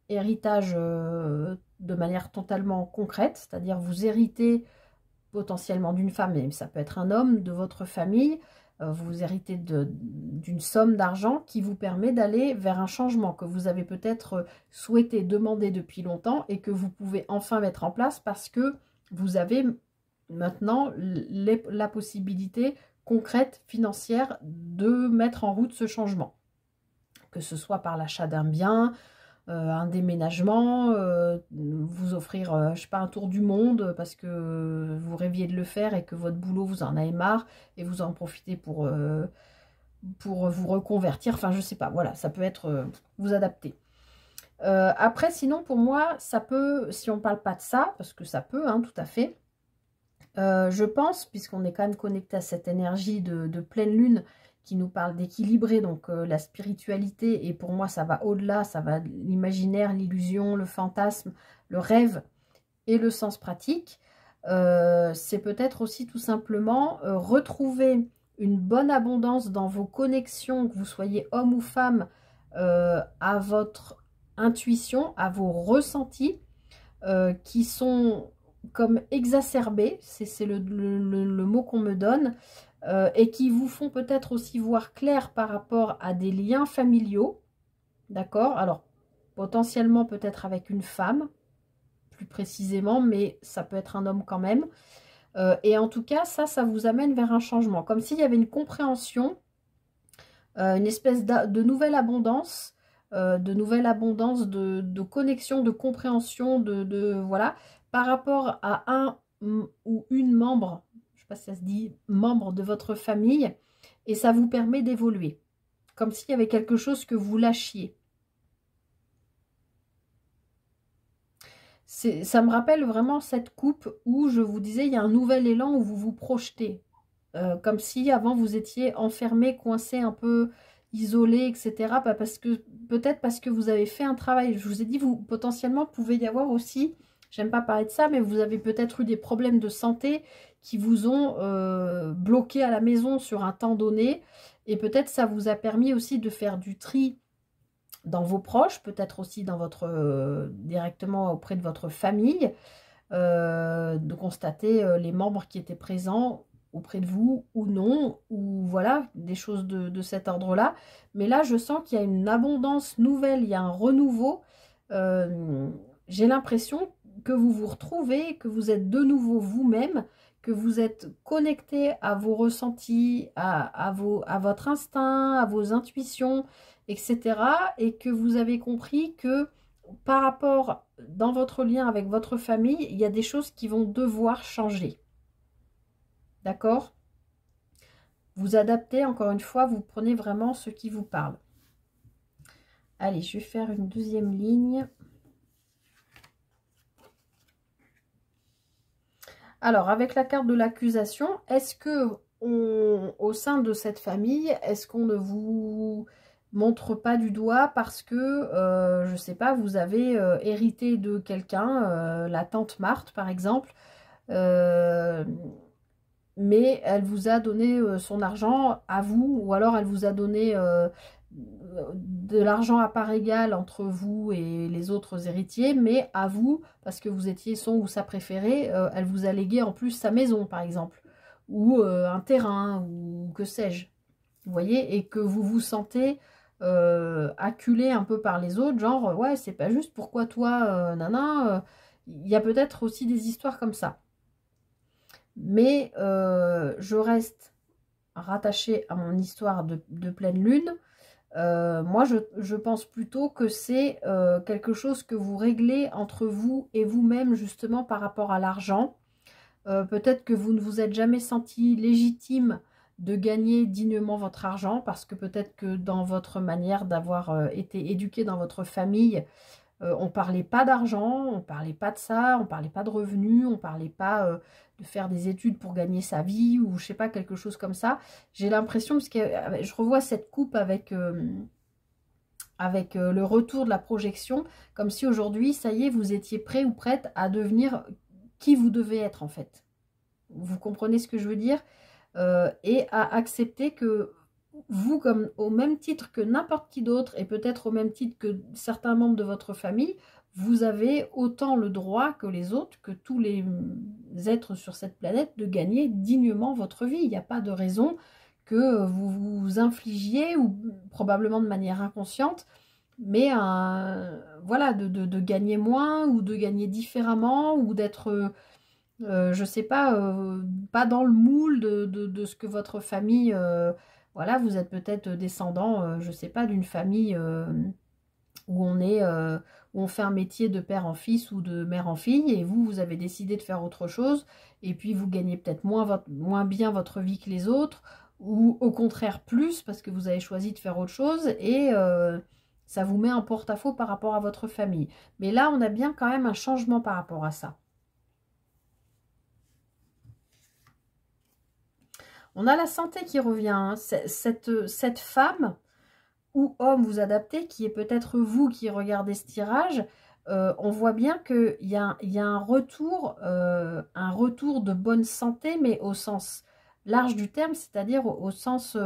de manière totalement concrète, c'est-à-dire vous héritez potentiellement d'une femme, mais ça peut être un homme de votre famille, vous héritez d'une somme d'argent qui vous permet d'aller vers un changement que vous avez peut-être souhaité demander depuis longtemps et que vous pouvez enfin mettre en place parce que vous avez maintenant la possibilité concrète financière de mettre en route ce changement. Que ce soit par l'achat d'un bien, un déménagement, vous offrir, je sais pas, un tour du monde parce que vous rêviez de le faire et que votre boulot vous en avez marre et vous en profitez pour vous reconvertir, enfin je sais pas, voilà, ça peut être vous adapter. Après, sinon pour moi, ça peut, si on parle pas de ça, parce que ça peut, hein, tout à fait, je pense, puisqu'on est quand même connecté à cette énergie de pleine lune qui nous parle d'équilibrer, donc la spiritualité, et pour moi ça va au-delà, ça va l'imaginaire, l'illusion, le fantasme, le rêve et le sens pratique. C'est peut-être aussi tout simplement retrouver une bonne abondance dans vos connexions, que vous soyez homme ou femme, à votre intuition, à vos ressentis, qui sont comme exacerbés, c'est le mot qu'on me donne, et qui vous font peut-être aussi voir clair par rapport à des liens familiaux, d'accord? Alors, potentiellement peut-être avec une femme, plus précisément, mais ça peut être un homme quand même. Et en tout cas, ça vous amène vers un changement, comme s'il y avait une compréhension, une espèce de nouvelle abondance, de connexion, de compréhension, voilà, par rapport à un ou une membre, je ne sais pas si ça se dit, membre de votre famille, et ça vous permet d'évoluer, comme s'il y avait quelque chose que vous lâchiez. Ça me rappelle vraiment cette coupe où je vous disais, il y a un nouvel élan où vous vous projetez. Comme si avant vous étiez enfermé, coincé, un peu isolé, etc. Peut-être parce que vous avez fait un travail. Je vous ai dit, vous potentiellement pouvez y avoir aussi, j'aime pas parler de ça, mais vous avez peut-être eu des problèmes de santé qui vous ont bloqué à la maison sur un temps donné. Et peut-être ça vous a permis aussi de faire du tri dans vos proches, peut-être aussi dans directement auprès de votre famille, de constater les membres qui étaient présents auprès de vous ou non, ou voilà, des choses de cet ordre-là. Mais là, je sens qu'il y a une abondance nouvelle, il y a un renouveau. J'ai l'impression que vous vous retrouvez, que vous êtes de nouveau vous-même, que vous êtes connecté à vos ressentis, à votre instinct, à vos intuitions, etc. Et que vous avez compris que par rapport dans votre lien avec votre famille, il y a des choses qui vont devoir changer. D'accord? Vous adaptez, encore une fois, vous prenez vraiment ce qui vous parle. Allez, je vais faire une deuxième ligne. Alors, avec la carte de l'accusation, est-ce que au sein de cette famille, est-ce qu'on ne vous montre pas du doigt parce que, je ne sais pas, vous avez hérité de quelqu'un, la tante Marthe par exemple, mais elle vous a donné son argent à vous, ou alors elle vous a donné de l'argent à part égale entre vous et les autres héritiers, mais à vous, parce que vous étiez son ou sa préférée, elle vous a légué en plus sa maison par exemple, ou un terrain, ou que sais-je, vous voyez, et que vous vous sentez acculé un peu par les autres, genre ouais c'est pas juste, pourquoi toi nana, il y a peut-être aussi des histoires comme ça. Mais je reste rattachée à mon histoire de pleine lune. Moi, je pense plutôt que c'est quelque chose que vous réglez entre vous et vous-même, justement, par rapport à l'argent. Peut-être que vous ne vous êtes jamais senti légitime de gagner dignement votre argent, parce que peut-être que dans votre manière d'avoir été éduqué dans votre famille, on ne parlait pas d'argent, on ne parlait pas de ça, on ne parlait pas de revenus, on ne parlait pas de faire des études pour gagner sa vie, ou je sais pas, quelque chose comme ça. J'ai l'impression, parce que je revois cette coupe avec le retour de la projection, comme si aujourd'hui, ça y est, vous étiez prêt ou prête à devenir qui vous devez être en fait. Vous comprenez ce que je veux dire? Et à accepter que vous, comme au même titre que n'importe qui d'autre, et peut-être au même titre que certains membres de votre famille, vous avez autant le droit que les autres, que tous les êtres sur cette planète, de gagner dignement votre vie. Il n'y a pas de raison que vous vous infligiez, ou probablement de manière inconsciente, mais voilà, de gagner moins, ou de gagner différemment, ou d'être, je sais pas, pas dans le moule de ce que votre famille... voilà, vous êtes peut-être descendant, je sais pas, d'une famille où on est, où on fait un métier de père en fils ou de mère en fille, et vous, vous avez décidé de faire autre chose, et puis vous gagnez peut-être moins bien votre vie que les autres, ou au contraire plus, parce que vous avez choisi de faire autre chose, et ça vous met en porte-à-faux par rapport à votre famille. Mais là, on a bien quand même un changement par rapport à ça. On a la santé qui revient, hein. Cette femme ou homme vous adaptez, qui est peut-être vous qui regardez ce tirage, on voit bien qu'il y a un retour de bonne santé, mais au sens large du terme, c'est-à-dire au sens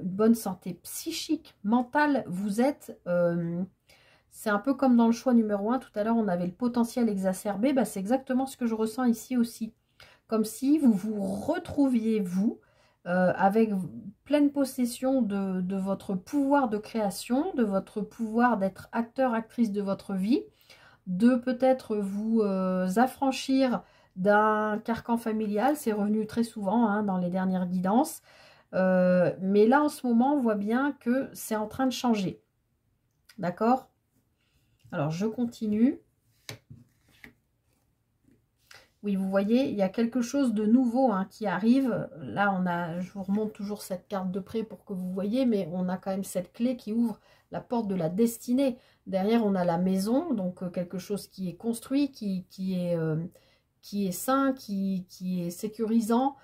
bonne santé psychique, mentale. Vous êtes, c'est un peu comme dans le choix numéro 1, tout à l'heure on avait le potentiel exacerbé, bah, c'est exactement ce que je ressens ici aussi. Comme si vous vous retrouviez, vous, avec pleine possession de votre pouvoir de création, de votre pouvoir d'être acteur, actrice de votre vie, de peut-être vous affranchir d'un carcan familial. C'est revenu très souvent, hein, dans les dernières guidances. Mais là, en ce moment, on voit bien que c'est en train de changer. D'accord? Alors, je continue. Oui, vous voyez, il y a quelque chose de nouveau, hein, qui arrive. Là, je vous remonte toujours cette carte de près pour que vous voyez, mais on a quand même cette clé qui ouvre la porte de la destinée. Derrière, on a la maison, donc quelque chose qui est construit, qui est sain, qui est sécurisant,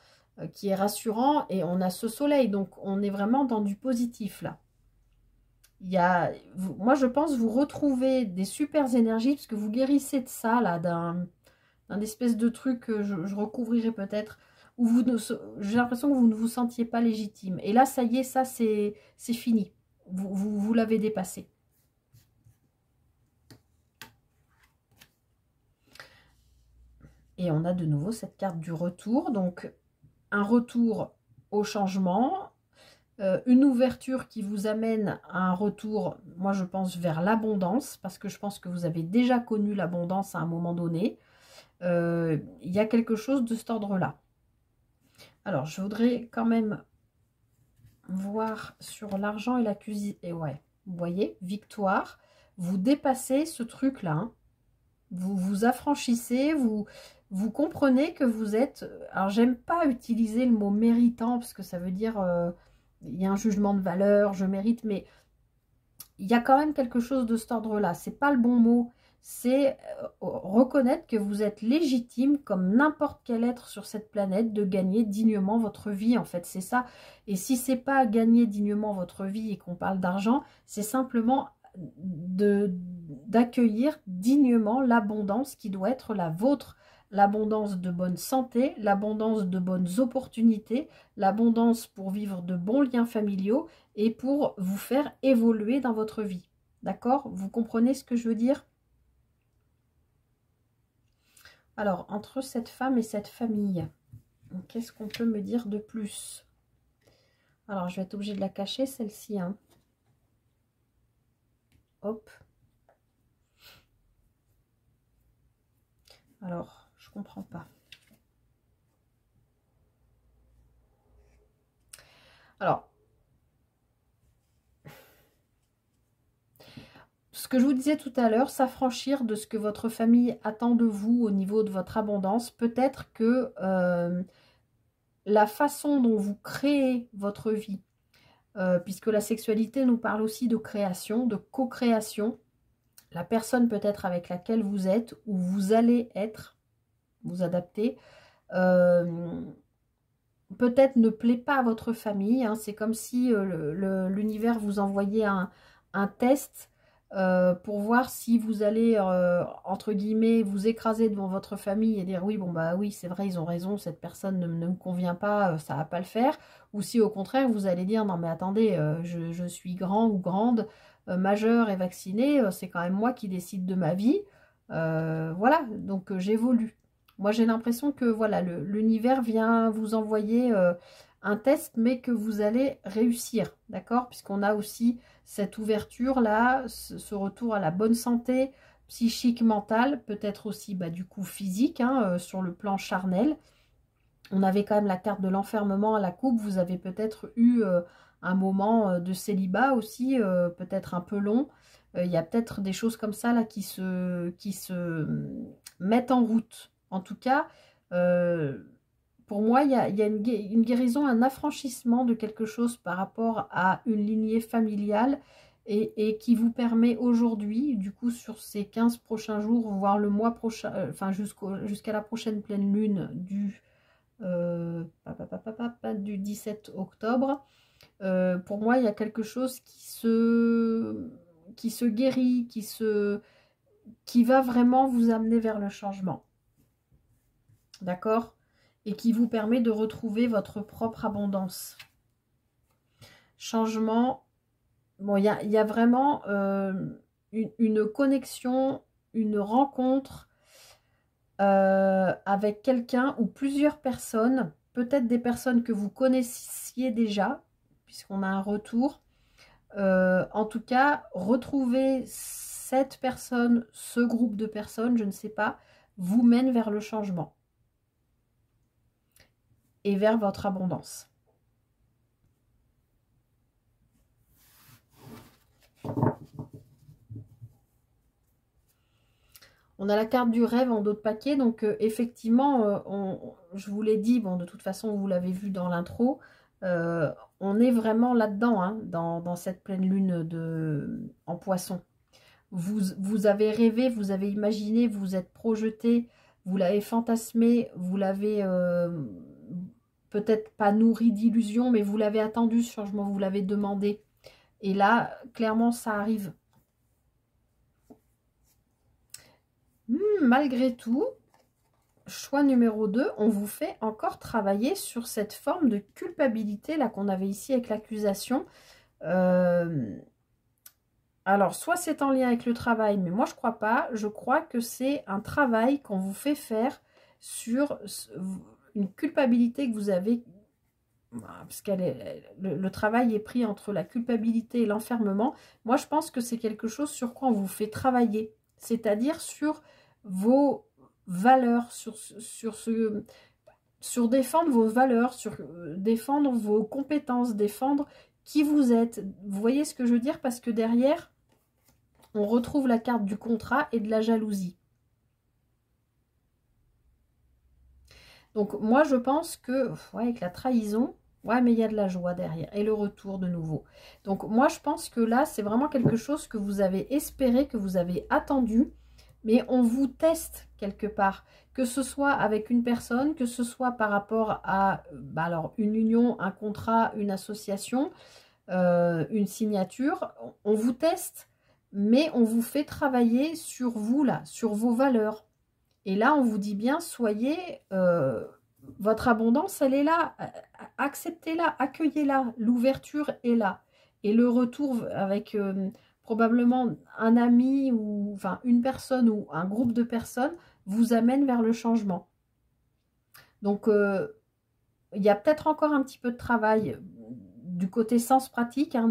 qui est rassurant, et on a ce soleil, donc on est vraiment dans du positif, là. Moi, je pense vous retrouvez des super énergies, parce que vous guérissez de ça, là, un espèce de truc que je recouvrirai peut-être, où j'ai l'impression que vous ne vous sentiez pas légitime. Et là, ça y est, ça, c'est fini. Vous l'avez dépassé. Et on a de nouveau cette carte du retour. Donc, un retour au changement, une ouverture qui vous amène à un retour, moi je pense, vers l'abondance, parce que je pense que vous avez déjà connu l'abondance à un moment donné. Il y a quelque chose de cet ordre-là. Alors, je voudrais quand même voir sur l'argent et la cuisine. Et ouais, vous voyez, victoire. Vous dépassez ce truc-là, hein. Vous vous affranchissez, vous comprenez que vous êtes... Alors, j'aime pas utiliser le mot méritant, parce que ça veut dire... il y a un jugement de valeur, je mérite, mais il y a quand même quelque chose de cet ordre-là. C'est pas le bon mot. C'est reconnaître que vous êtes légitime, comme n'importe quel être sur cette planète, de gagner dignement votre vie. En fait, c'est ça. Et si c'est pas gagner dignement votre vie et qu'on parle d'argent, c'est simplement d'accueillir dignement l'abondance qui doit être la vôtre. L'abondance de bonne santé, l'abondance de bonnes opportunités, l'abondance pour vivre de bons liens familiaux et pour vous faire évoluer dans votre vie. D'accord? Vous comprenez ce que je veux dire? Alors, entre cette femme et cette famille, qu'est-ce qu'on peut me dire de plus? Alors, je vais être obligée de la cacher, celle-ci, hein. Hop. Alors, je comprends pas. Alors, ce que je vous disais tout à l'heure, s'affranchir de ce que votre famille attend de vous au niveau de votre abondance, peut-être que la façon dont vous créez votre vie, puisque la sexualité nous parle aussi de création, de co-création, la personne peut-être avec laquelle vous êtes ou vous allez être, vous adapter, peut-être ne plaît pas à votre famille, hein. C'est comme si l'univers vous envoyait un test pour voir si vous allez, entre guillemets, vous écraser devant votre famille et dire oui, bon bah oui, c'est vrai, ils ont raison, cette personne ne me convient pas, ça va pas le faire. Ou si au contraire, vous allez dire non mais attendez, je suis grand ou grande, majeur et vacciné, c'est quand même moi qui décide de ma vie. Voilà, donc j'évolue. Moi j'ai l'impression que voilà, l'univers vient vous envoyer un test, mais que vous allez réussir, d'accord? Puisqu'on a aussi cette ouverture-là, ce retour à la bonne santé psychique, mentale, peut-être aussi bah, du coup physique, hein, sur le plan charnel. On avait quand même la carte de l'enfermement à la coupe, vous avez peut-être eu un moment de célibat aussi, peut-être un peu long. Il y a peut-être des choses comme ça là qui se mettent en route. En tout cas, pour moi, il y a une guérison, un affranchissement de quelque chose par rapport à une lignée familiale et qui vous permet aujourd'hui, du coup, sur ces 15 prochains jours, voire le mois prochain, enfin jusqu'à la prochaine pleine lune du 17 octobre, pour moi, il y a quelque chose qui se guérit, qui va vraiment vous amener vers le changement. D'accord? Et qui vous permet de retrouver votre propre abondance. Changement. Bon, il y a vraiment une connexion, une rencontre avec quelqu'un ou plusieurs personnes, peut-être des personnes que vous connaissiez déjà, puisqu'on a un retour. En tout cas, retrouver cette personne, ce groupe de personnes, je ne sais pas, vous mène vers le changement et vers votre abondance. On a la carte du rêve en dos de paquet, donc effectivement, je vous l'ai dit, bon de toute façon vous l'avez vu dans l'intro, on est vraiment là-dedans, hein, dans cette pleine lune en poisson. Vous avez rêvé, vous avez imaginé, vous vous êtes projeté, vous l'avez fantasmé, vous l'avez peut-être pas nourri d'illusions, mais vous l'avez attendu ce changement, vous l'avez demandé. Et là, clairement, ça arrive. Malgré tout, choix numéro 2, on vous fait encore travailler sur cette forme de culpabilité là qu'on avait ici avec l'accusation. Alors, soit c'est en lien avec le travail, mais moi je crois pas. Je crois que c'est un travail qu'on vous fait faire sur une culpabilité que vous avez, parce que le travail est pris entre la culpabilité et l'enfermement. Moi je pense que c'est quelque chose sur quoi on vous fait travailler, c'est-à-dire sur vos valeurs, sur défendre vos valeurs, sur défendre vos compétences, défendre qui vous êtes. Vous voyez ce que je veux dire? Parce que derrière, on retrouve la carte du contrat et de la jalousie. Donc moi je pense que, ouais, avec la trahison, ouais, mais il y a de la joie derrière et le retour de nouveau. Donc moi je pense que là c'est vraiment quelque chose que vous avez espéré, que vous avez attendu, mais on vous teste quelque part, que ce soit avec une personne, que ce soit par rapport à alors une union, un contrat, une association, une signature. On vous teste, mais on vous fait travailler sur vous là, sur vos valeurs. Et là on vous dit bien, soyez, votre abondance elle est là, acceptez-la, accueillez-la, l'ouverture est là. Et le retour avec probablement un ami ou enfin une personne ou un groupe de personnes vous amène vers le changement. Donc il y a peut-être encore un petit peu de travail du côté sens pratique, hein,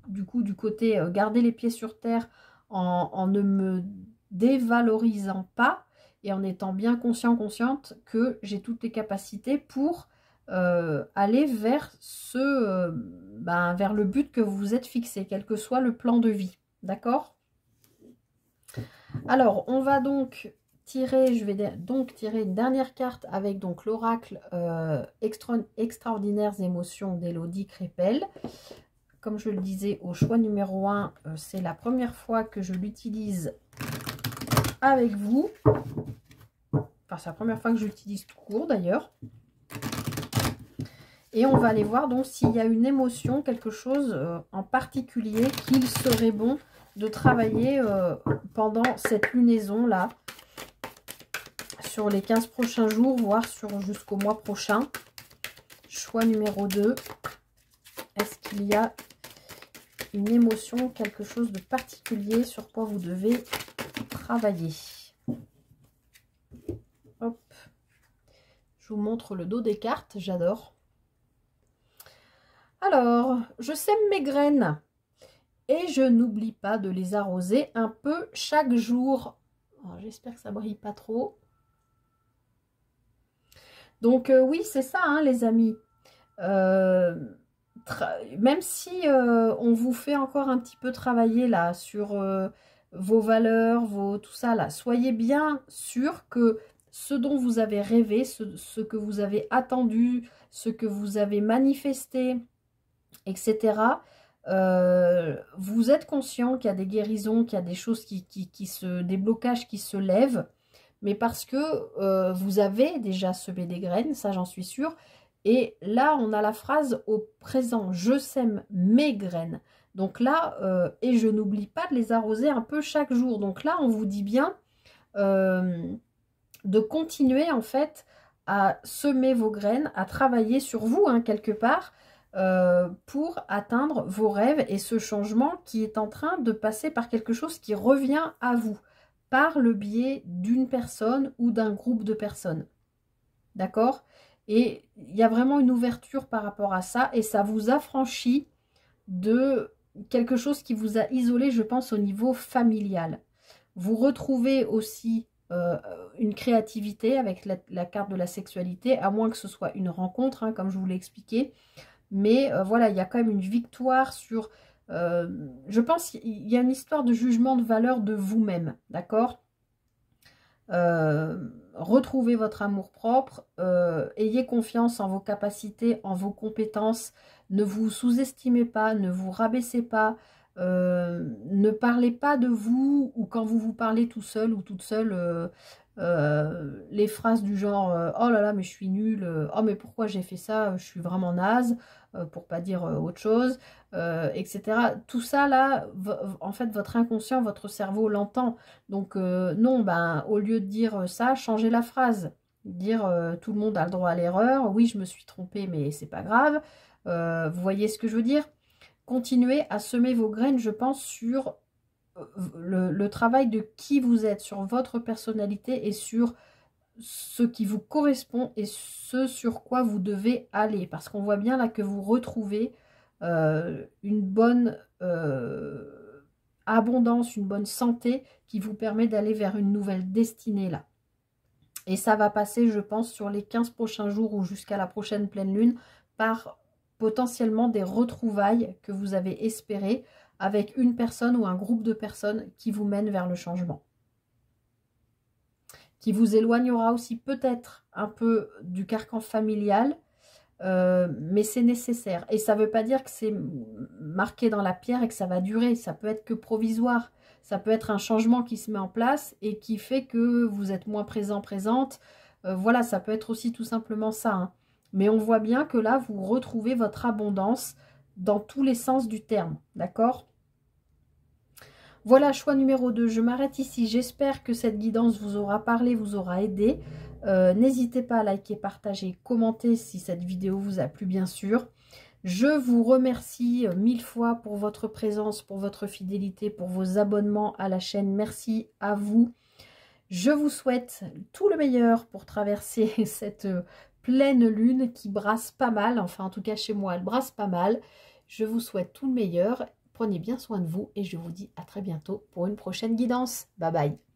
du coup du côté garder les pieds sur terre en ne me dévalorisant pas et en étant bien consciente que j'ai toutes les capacités pour aller vers vers le but que vous vous êtes fixé, quel que soit le plan de vie. D'accord? Alors, on va donc tirer, je vais donc tirer une dernière carte avec donc l'oracle Extraordinaires émotions d'Élodie Crépel. Comme je le disais, au choix numéro 1, c'est la première fois que je l'utilise avec vous. Enfin, c'est la première fois que je l'utilise tout court d'ailleurs. Et on va aller voir donc s'il y a une émotion, quelque chose en particulier qu'il serait bon de travailler pendant cette lunaison-là, sur les 15 prochains jours, voire jusqu'au mois prochain. Choix numéro 2. Est-ce qu'il y a une émotion, quelque chose de particulier sur quoi vous devez travailler? Hop. Je vous montre le dos des cartes, j'adore. Alors, je sème mes graines et je n'oublie pas de les arroser un peu chaque jour. J'espère que ça brille pas trop. Donc oui, c'est ça, hein, les amis. Même si on vous fait encore un petit peu travailler là sur vos valeurs, tout ça là, soyez bien sûr que ce dont vous avez rêvé, ce que vous avez attendu, ce que vous avez manifesté, etc. Vous êtes conscient qu'il y a des guérisons, qu'il y a des choses des blocages qui se lèvent, mais parce que vous avez déjà semé des graines, ça j'en suis sûre. Et là, on a la phrase au présent, je sème mes graines. Donc là, et je n'oublie pas de les arroser un peu chaque jour. Donc là, on vous dit bien de continuer en fait à semer vos graines, à travailler sur vous, hein, quelque part, pour atteindre vos rêves et ce changement qui est en train de passer par quelque chose qui revient à vous, par le biais d'une personne ou d'un groupe de personnes. D'accord ? Et il y a vraiment une ouverture par rapport à ça et ça vous affranchit de quelque chose qui vous a isolé, je pense, au niveau familial. Vous retrouvez aussi une créativité avec la carte de la sexualité, à moins que ce soit une rencontre, hein, comme je vous l'ai expliqué. Mais voilà, il y a quand même une victoire sur... je pense qu'il y a une histoire de jugement de valeur de vous-même, d'accord ? Retrouvez votre amour-propre, ayez confiance en vos capacités, en vos compétences, ne vous sous-estimez pas, ne vous rabaissez pas, ne parlez pas de vous, ou quand vous parlez tout seul ou toute seule, les phrases du genre oh là là mais je suis nulle, oh mais pourquoi j'ai fait ça, je suis vraiment naze, pour pas dire autre chose, etc. Tout ça là, en fait votre inconscient, votre cerveau l'entend. Donc non, ben au lieu de dire ça, changez la phrase. Dire tout le monde a le droit à l'erreur, oui je me suis trompée mais c'est pas grave. Vous voyez ce que je veux dire? Continuez à semer vos graines, je pense, sur le travail de qui vous êtes, sur votre personnalité et sur ce qui vous correspond et ce sur quoi vous devez aller. Parce qu'on voit bien là que vous retrouvez une bonne abondance, une bonne santé qui vous permet d'aller vers une nouvelle destinée là. Et ça va passer, je pense, sur les 15 prochains jours ou jusqu'à la prochaine pleine lune par potentiellement des retrouvailles que vous avez espérées avec une personne ou un groupe de personnes qui vous mène vers le changement. Qui vous éloignera aussi peut-être un peu du carcan familial, mais c'est nécessaire. Et ça ne veut pas dire que c'est marqué dans la pierre et que ça va durer. Ça peut être que provisoire. Ça peut être un changement qui se met en place et qui fait que vous êtes moins présente. Voilà, ça peut être aussi tout simplement ça. Hein. Mais on voit bien que là, vous retrouvez votre abondance dans tous les sens du terme. D'accord ? Voilà, choix numéro 2. Je m'arrête ici. J'espère que cette guidance vous aura parlé, vous aura aidé. N'hésitez pas à liker, partager, commenter si cette vidéo vous a plu, bien sûr. Je vous remercie 1000 fois pour votre présence, pour votre fidélité, pour vos abonnements à la chaîne. Merci à vous. Je vous souhaite tout le meilleur pour traverser cette pleine lune qui brasse pas mal. Enfin, en tout cas, chez moi, elle brasse pas mal. Je vous souhaite tout le meilleur. Prenez bien soin de vous et je vous dis à très bientôt pour une prochaine guidance. Bye bye.